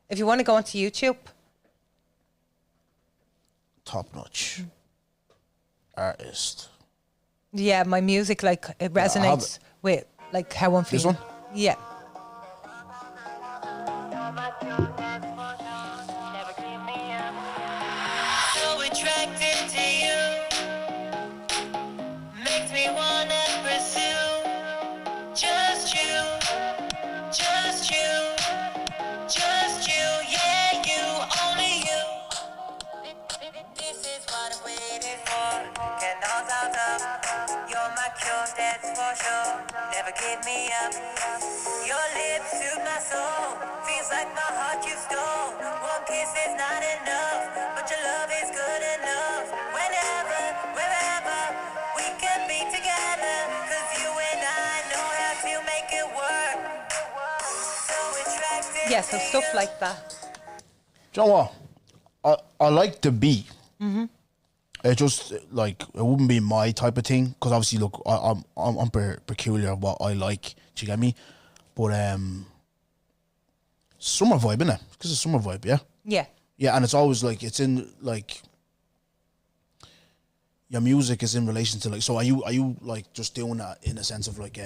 If you want to go onto YouTube. Top Notch. Artist. Yeah, my music, like, it resonates with, like, how I'm feeling. This one? Yeah. So attracted to you, makes me wanna pursue just you, just you, just you, yeah, you, only you. This is what I waited for. Candles out up. You're my cure, that's for sure. Never give me up. Your lips soothe my soul. Feels like my heart you stole. One kiss is not enough, but your love is good enough. Whenever, wherever, we can be together. Cause you and I know how to make it work. So attracted. Yeah, so stuff like that. Do you know what? I like the beat. It just like it wouldn't be my type of thing because obviously, look, I'm peculiar of what I like. Do you get me? But summer vibe, innit? Because it's summer vibe, yeah. Yeah. Yeah, and it's always like it's in like your music is in relation to like. So are you like just doing that in a sense of like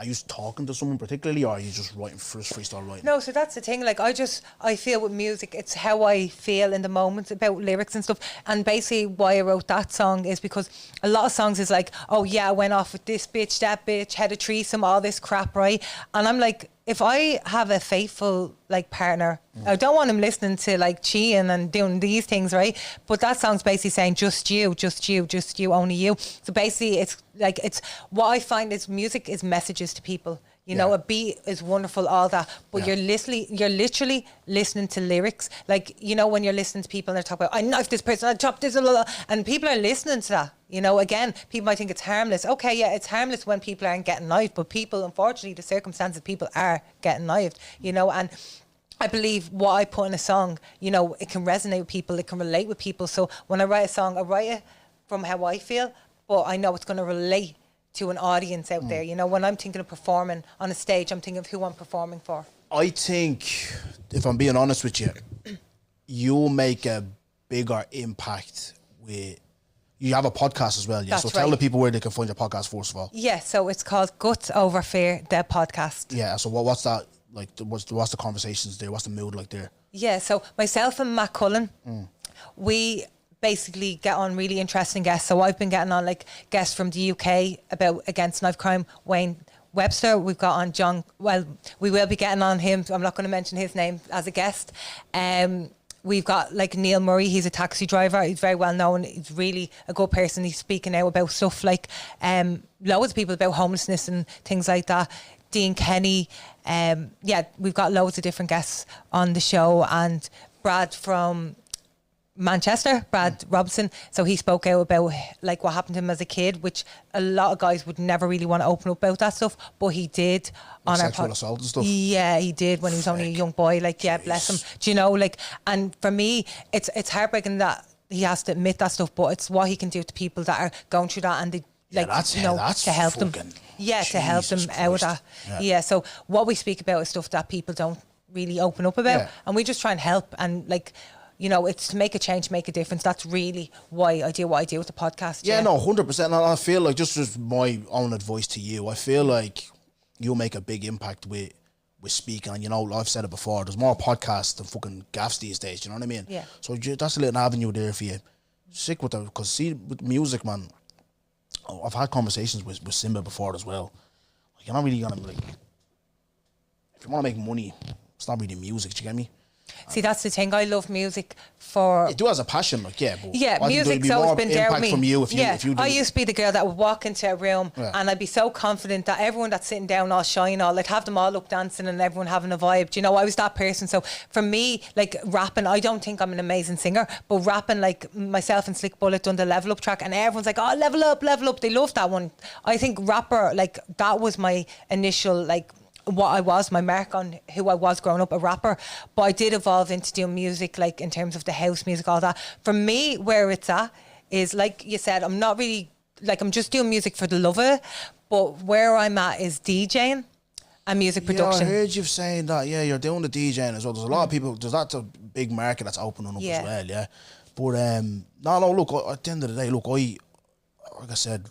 are you talking to someone particularly, or are you just writing freestyle writing? No, so that's the thing. Like, I feel with music, it's how I feel in the moment about lyrics and stuff. And basically, why I wrote that song is because a lot of songs is like, oh yeah, I went off with this bitch, that bitch, had a threesome, all this crap, right? And I'm like, if I have a faithful like partner, I don't want him listening to like cheating and doing these things, right? But that song's basically saying just you, only you. So basically, it's like what I find is music is messages to people. You know, a beat is wonderful, all that, but you're literally listening to lyrics. Like, you know, when you're listening to people and they're talking about, I knifed this person, I chopped this, blah, blah, blah, and people are listening to that. You know, again, people might think it's harmless. Okay, yeah, it's harmless when people aren't getting knifed, but people, unfortunately, the circumstances, people are getting knifed, you know, and I believe what I put in a song, you know, it can resonate with people, it can relate with people. So when I write a song, I write it from how I feel, but I know it's going to relate to an audience out there. You know, when I'm thinking of performing on a stage, I'm thinking of who I'm performing for. I think, if I'm being honest with you, you'll make a bigger impact with... You have a podcast as well, yeah? That's so tell right. the people where they can find your podcast, first of all. Yeah, so it's called Guts Over Fear, the podcast. Yeah, so what's that, like, what's the conversations there? What's the mood like there? Yeah, so myself and Matt Cullen, we basically get on really interesting guests. So I've been getting on like guests from the UK about against knife crime. Wayne Webster, we've got on John, well, we will be getting on him. I'm not going to mention his name as a guest. We've got like Neil Murray, he's a taxi driver. He's very well known. He's really a good person. He's speaking out about stuff like loads of people about homelessness and things like that. Dean Kenny, yeah, we've got loads of different guests on the show, and Brad from Manchester, Brad Robson, so he spoke out about like what happened to him as a kid, which a lot of guys would never really want to open up about that stuff, but he did on our sexual assault and stuff. Yeah, he did when he was only a young boy. Like, yeah, bless him. Do you know, like, and for me, it's heartbreaking that he has to admit that stuff, but it's what he can do to people that are going through that, and they like, you know, to help them. Yeah, to help them out of that. Yeah, so what we speak about is stuff that people don't really open up about, and we just try and help, and like, you know, it's to make a change, make a difference. That's really why I do what I do with the podcast. Yeah, no, 100%. And I feel like, just as my own advice to you, I feel like you'll make a big impact with speaking. And, you know, I've said it before, there's more podcasts than fucking gaffs these days, you know what I mean? Yeah. So that's a little avenue there for you. Sick with that, because see, with music, man, I've had conversations with Simba before as well. Like, you're not really gonna, like, if you want to make money, it's not really music, do you get me? See, that's the thing. I love music for... You do as a passion, like, yeah. But yeah, I think there'd music's be always more been there with impact me. from you if you do I used to be the girl that would walk into a room and I'd be so confident that everyone that's sitting down all shine, all, like, have them all up dancing and everyone having a vibe. Do you know, I was that person. So for me, like, rapping, I don't think I'm an amazing singer, but rapping, like, myself and Slick Bullet done the Level Up track, and everyone's like, oh, level up. They love that one. I think rapper, like, that was my initial, like, what I was, my mark on who I was growing up, a rapper. But I did evolve into doing music, like in terms of the house music, all that. For me, where it's at is, like you said, I'm not really, like, I'm just doing music for the love of it. But where I'm at is DJing and music production. Yeah, I heard you saying that. Yeah, you're doing the DJing as well. There's a lot of people, that's a big market that's opening up as well, yeah. But, no, look, at the end of the day, look, like I said,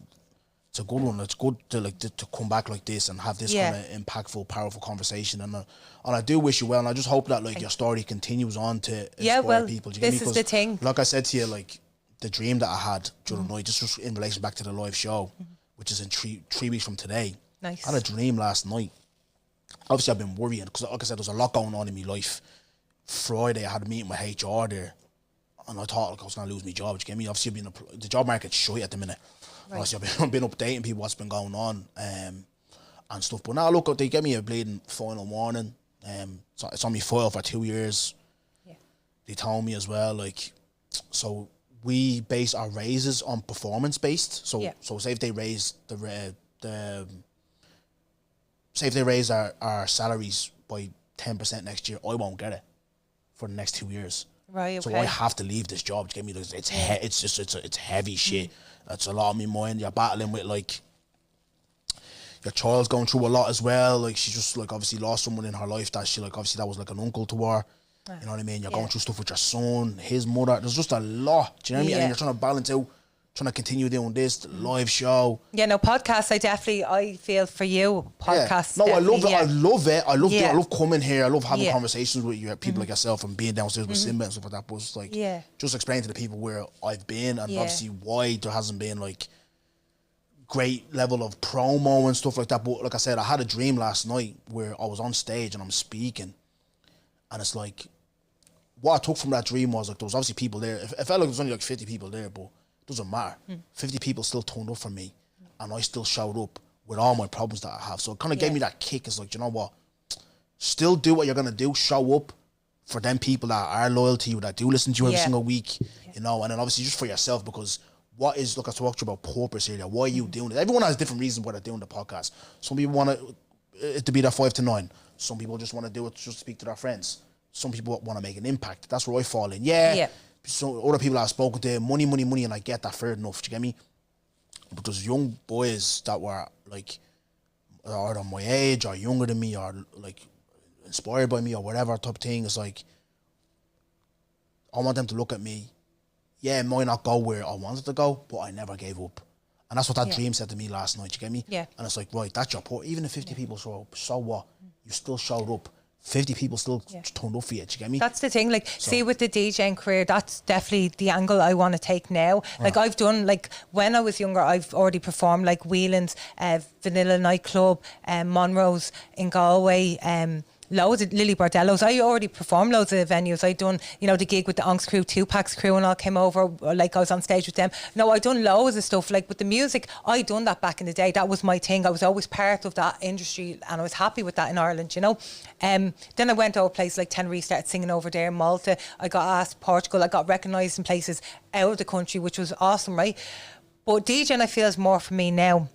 it's a good one. It's good to come back like this and have this kind of impactful, powerful conversation. And I do wish you well. And I just hope that, like, your story continues on to inspire people. Do you get me? This is the thing. Like I said to you, like, the dream that I had during the night, just in relation back to the live show, which is in three weeks from today. Nice. I had a dream last night. Obviously, I've been worrying because, like I said, there's a lot going on in my life. Friday, I had a meeting with HR there, and I thought, like, I was going to lose my job. Do you get me? Obviously, the job market's shit at the minute. Right. Obviously, I've been updating people what's been going on and stuff. But now, look, they gave me a bleeding final warning. It's on my file for 2 years. Yeah. They told me as well, like, so we base our raises on performance based. So say if they raise say if they raise our salaries by 10% next year, I won't get it. for the next 2 years. Right, So okay. I have to leave this job. Do you get me? It's heavy shit. It's a lot on my mind. You're battling with like your child's going through a lot as well. Like she just like obviously lost someone in her life that she like obviously that was like an uncle to her. You know what I mean? You're going through stuff with your son, his mother. There's just a lot. Do you know what I mean? And you're trying to balance out, trying to continue doing this the live show. Yeah, no, podcasts. I feel for you. Podcasts. Yeah. No, I love it. Yeah. I love it. I love it. I Yeah. love coming here. I love having Yeah. conversations with you, people like yourself, and being downstairs with Simba and stuff like that. But it's like, just explain to the people where I've been and obviously why there hasn't been like great level of promo and stuff like that. But like I said, I had a dream last night where I was on stage and I'm speaking, and it's like, what I took from that dream was like there was obviously people there. It felt like there was only like 50 people there, but it doesn't matter. 50 people still turned up for me, and I still showed up with all my problems that I have. So it kind of gave me that kick. It's like, you know what? Still do what you're gonna do. Show up for them people that are loyal to you, that do listen to you every single week. You know, and then obviously just for yourself, because what is, look, I talked to you about purpose here. Why are you doing it? Everyone has different reasons why they're doing the podcast. Some people want it to be their 5 to 9. Some people just want to do it just to speak to their friends. Some people want to make an impact. That's where I fall in. Yeah. So other people I've spoken to, money, and I get that fair enough. Do you get me? But there's young boys that were like, either my age or younger than me or like inspired by me or whatever type of thing. It's like, I want them to look at me. Yeah, it might not go where I wanted to go, but I never gave up. And that's what that dream said to me last night. You get me? Yeah. And it's like, right, that's your point. Even if 50 people show up, so what? You still showed up. 50 people still turned up for you. Do you get me? That's the thing. Like, see, with the DJing career, that's definitely the angle I want to take now. Like, I've done, like, when I was younger, I've already performed, like, Whelan's, Vanilla Nightclub, Monroe's in Galway, loads of Lily Bordello's. I already performed loads of venues. I done, you know, the gig with the Onks crew, Tupac's crew, and all came over. Like, I was on stage with them. No, I done loads of stuff. Like, with the music, I done that back in the day. That was my thing. I was always part of that industry, and I was happy with that in Ireland, you know. Then I went to a place like Tenerife, started singing over there in Malta. I got asked Portugal. I got recognised in places out of the country, which was awesome, right? But DJing, I feel, is more for me now.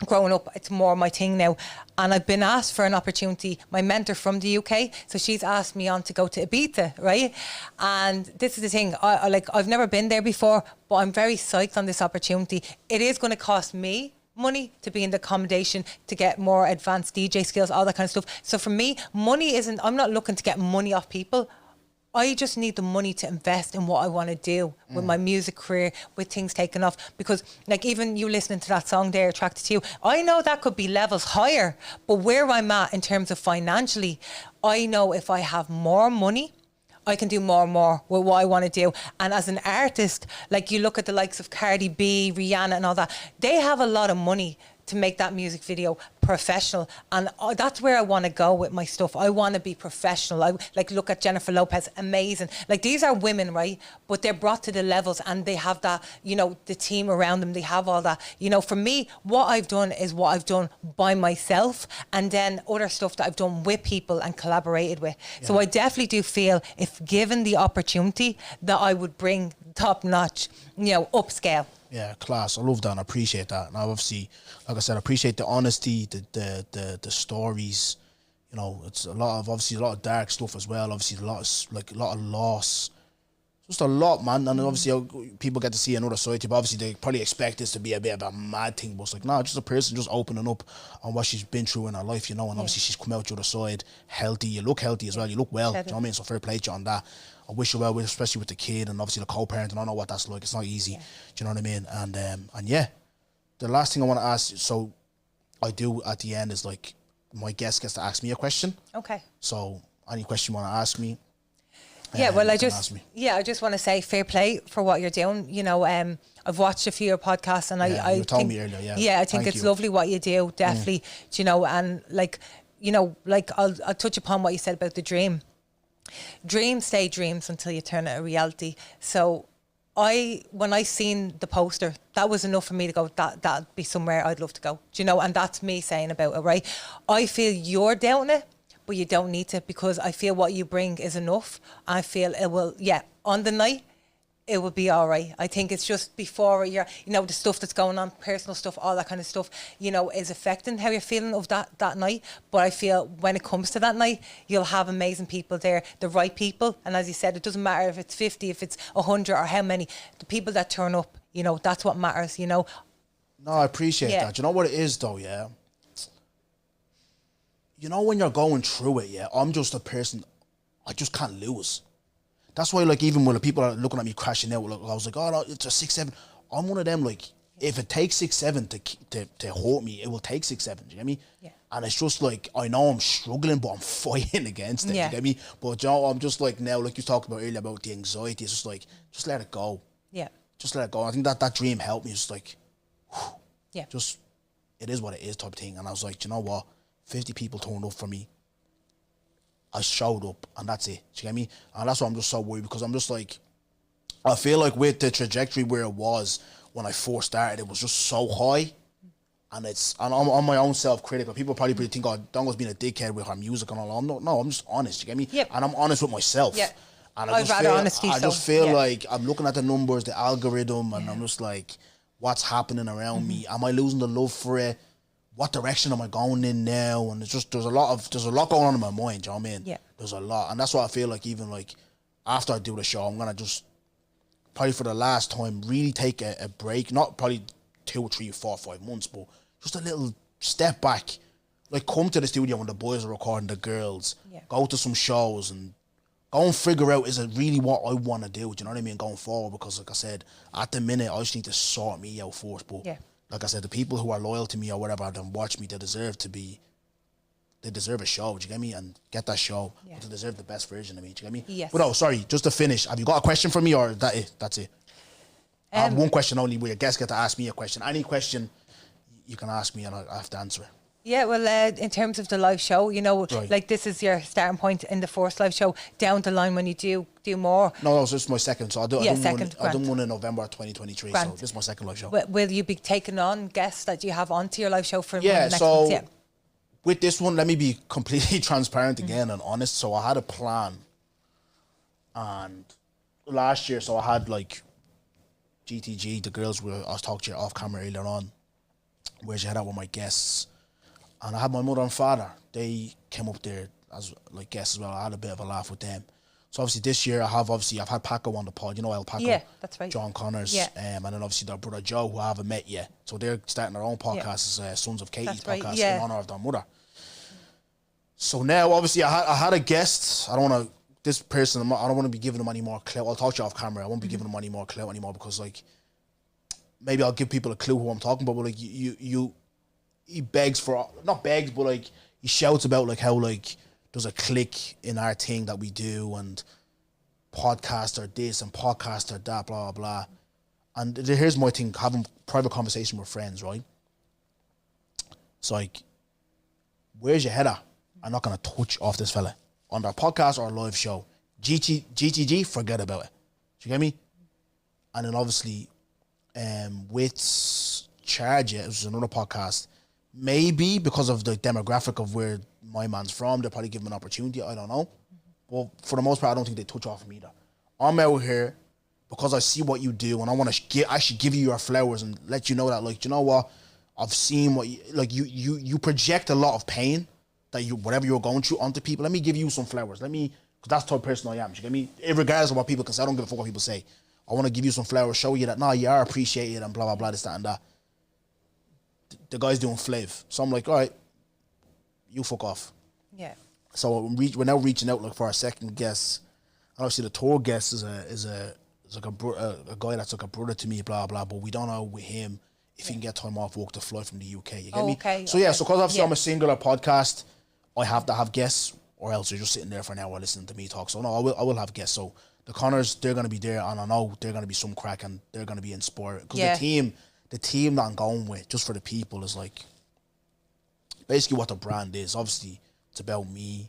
Growing up, it's more my thing now, and I've been asked for an opportunity. My mentor from the UK, so she's asked me on to go to Ibiza, right? And this is the thing, I've never been there before, but I'm very psyched on this opportunity. It is going to cost me money to be in the accommodation, to get more advanced DJ skills, all that kind of stuff. So for me, money isn't, I'm not looking to get money off people. I just need the money to invest in what I want to do with my music career, with things taking off. Because, like, even you listening to that song there, Attracted to You, I know that could be levels higher, but where I'm at in terms of financially, I know if I have more money, I can do more and more with what I want to do. And as an artist, like, you look at the likes of Cardi B, Rihanna and all that, they have a lot of money to make that music video professional, and that's where I want to go with my stuff. I want to be professional. I like, look at Jennifer Lopez, amazing. Like, these are women, right? But they're brought to the levels, and they have that, you know, the team around them. They have all that. You know, for me, what I've done is what I've done by myself, and then other stuff that I've done with people and collaborated with. So I definitely do feel, if given the opportunity, that I would bring top notch, you know, upscale. Yeah, class. I love that and I appreciate that. And I obviously, like I said, I appreciate the honesty, the stories. You know, it's a lot of dark stuff as well. Obviously, a lot of loss. Just a lot, man. And obviously, people get to see another side to you. But obviously, they probably expect this to be a bit of a mad thing. But it's like, nah, just a person just opening up on what she's been through in her life, you know. And obviously, she's come out the other side healthy. You look healthy as well. You look well. Do you know what I mean? So fair play to you on that. I wish you well, especially with the kid and obviously the co-parent. And I know what that's like. It's not easy. Do you know what I mean? And yeah, the last thing I want to ask, so I do at the end is, like, my guest gets to ask me a question. Okay. So any question you want to ask me. Yeah, well, I you can just ask me. want to say fair play for what you're doing. You know, I've watched a few of your podcasts, and Yeah, I you told think, me earlier, yeah. I think Thank it's you. lovely what you do, definitely. You know, and like, you know, like, I'll touch upon what you said about the dream. Dreams stay dreams until you turn it a reality. So when I seen the poster, that was enough for me to go, that'd be somewhere I'd love to go. Do you know? And that's me saying about it, right? I feel you're doubting it, but you don't need to, because I feel what you bring is enough. I feel it will, on the night, it will be all right. I think it's just before you're, you know, the stuff that's going on, personal stuff, all that kind of stuff, you know, is affecting how you're feeling of that night. But I feel when it comes to that night, you'll have amazing people there, the right people. And as you said, it doesn't matter if it's 50, if it's 100 or how many, the people that turn up, you know, that's what matters, you know. No, I appreciate that. You know what it is though, yeah? You know when you're going through it, yeah, I'm just a person, I just can't lose. That's why, like, even when the people are looking at me crashing out, like, I was like, oh, no, it's a 6-7. I'm one of them, like, if it takes 6-7 to hurt me, it will take 6-7. Do you get me? Yeah. And it's just like, I know I'm struggling, but I'm fighting against it. Yeah. Do you get me? But, you know, I'm just like now, like you talked about earlier about the anxiety, it's just like, just let it go. Yeah. Just let it go. I think that dream helped me. It's just like, whew, Yeah. just, it is what it is type thing. And I was like, you know what? 50 people turned up for me. I showed up and that's it. Do you get me? And that's why I'm just so worried, because I'm just like, I feel like with the trajectory where it was when I first started, it was just so high. And I'm my own self-critical. People probably think, oh, Dongo's being a dickhead with her music and all. No, I'm just honest. You get me? Yep. And I'm honest with myself. Yeah. And I'd rather honesty. I just feel like I'm looking at the numbers, the algorithm, and I'm just like, what's happening around me? Am I losing the love for it? What direction am I going in now? And it's just, there's a lot going on in my mind, you know what I mean? Yeah. There's a lot. And that's why I feel like even like after I do the show, I'm going to just probably for the last time really take a break, not probably 2, 3, 4, 5 months, but just a little step back. Like come to the studio when the boys are recording, the girls, go to some shows and go and figure out, is it really what I want to do? Do you know what I mean? Going forward, because like I said, at the minute, I just need to sort me out first. But like I said, the people who are loyal to me or whatever and watch me, they deserve a show, do you get me? And get that show. But they deserve the best version of me, do you get me? Yes. But oh, sorry, just to finish, have you got a question for me or that it? That's it? I have one question only where your guests get to ask me a question. Any question you can ask me and I have to answer it. Yeah, well, in terms of the live show, you know, like this is your starting point in the first live show. Down the line when you do more. No, this is my second. So I done one in November 2023. Grant. So this is my second live show. Will you be taking on guests that you have onto your live show for yeah, one of the next so ones? Yeah. With this one, let me be completely transparent again and honest. So I had a plan. And last year, so I had like GTG, the girls were, I was talking to you off camera earlier on, where's your head out with my guests. And I had my mother and father. They came up there as like guests as well. I had a bit of a laugh with them. So obviously this year I've had Paco on the pod. You know El Paco? Yeah, that's right. John Connors. Yeah. And then obviously their brother Joe, who I haven't met yet. So they're starting their own podcast, Sons of Katie's podcast in honour of their mother. So now obviously I had a guest. I don't want to be giving them any more clout. I'll talk to you off camera. I won't be giving them any more clout anymore because like maybe I'll give people a clue who I'm talking about. But like he begs for, not begs, but like he shouts about like how like there's a click in our thing that we do and podcaster this and podcaster that, blah, blah, blah. And here's my thing, having private conversation with friends, right? It's like, where's your head at? I'm not going to touch off this fella on their podcast or live show. GTG, forget about it. Do you get me? And then obviously, with Charge It, was another podcast. Maybe because of the demographic of where my man's from, they'll probably give him an opportunity. I don't know. But for the most part, I don't think they touch off him either. I'm out here because I see what you do and I want to actually give you your flowers and let you know that, like, you know what? I've seen what you project a lot of pain that whatever you're going through onto people. Let me give you some flowers. Because that's the type of person I am. You get me? Regardless of what people can say, I don't give a fuck what people say. I want to give you some flowers, show you that, you are appreciated and blah, blah, blah, this, that, and that. The guy's doing flav. So I'm like, all right, you fuck off. Yeah. So we're now reaching out like for our second guest. And obviously the tour guest is like a guy that's like a brother to me, blah, blah, but we don't know with him if he can get time off work to fly from the UK. You get me? Okay. So yeah, so because obviously I'm a singular podcast, I have to have guests or else you're just sitting there for an hour listening to me talk. So no, I will have guests. So the Connors, they're going to be there and I know they're going to be some crack and they're going to be inspired. Because the team that I'm going with, just for the people, is like basically what the brand is. Obviously, it's about me,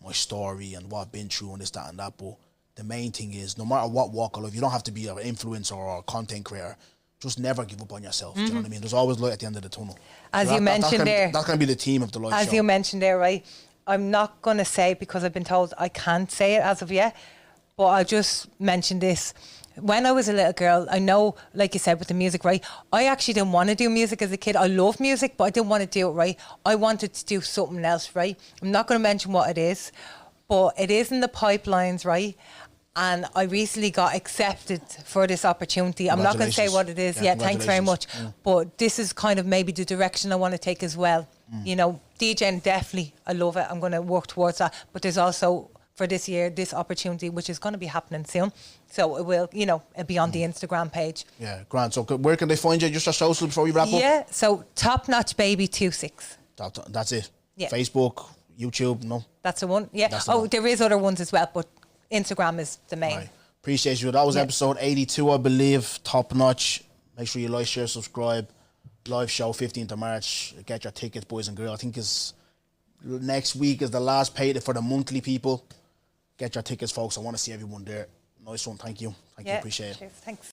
my story, and what I've been through, and this, that, and that. But the main thing is, no matter what walk of life, you don't have to be an influencer or a content creator. Just never give up on yourself. Do you know what I mean? There's always light at the end of the tunnel. As you mentioned there, that's going to be the team of the live show. As you mentioned there, right? I'm not going to say it because I've been told I can't say it as of yet. but I'll just mention this. When I was a little girl, I know, like you said, with the music, right? I actually didn't want to do music as a kid. I love music, but I didn't want to do it, right? I wanted to do something else, right? I'm not going to mention what it is, but it is in the pipelines, right? And I recently got accepted for this opportunity. I'm not going to say what it is. Yeah, thanks very much. But this is kind of maybe the direction I want to take as well. You know, DJing, definitely, I love it. I'm going to work towards that. But there's also, for this year, this opportunity, which is going to be happening soon. So it will, you know, it'll be on the Instagram page. Yeah, grand. So where can they find you? Just your social before we wrap up? Yeah, so Top Notch Baby 26. That's it? Yeah. Facebook, YouTube, no? That's the one, yeah. That's the one. There is other ones as well, but Instagram is the main. Right. Appreciate you. That was episode 82, I believe. Top Notch. Make sure you like, share, subscribe. Live show, 15th of March. Get your tickets, boys and girls. I think next week is the last payday for the monthly people. Get your tickets, folks. I want to see everyone there. Nice one. Thank you. Thank you. Appreciate it. Cheers. Thanks.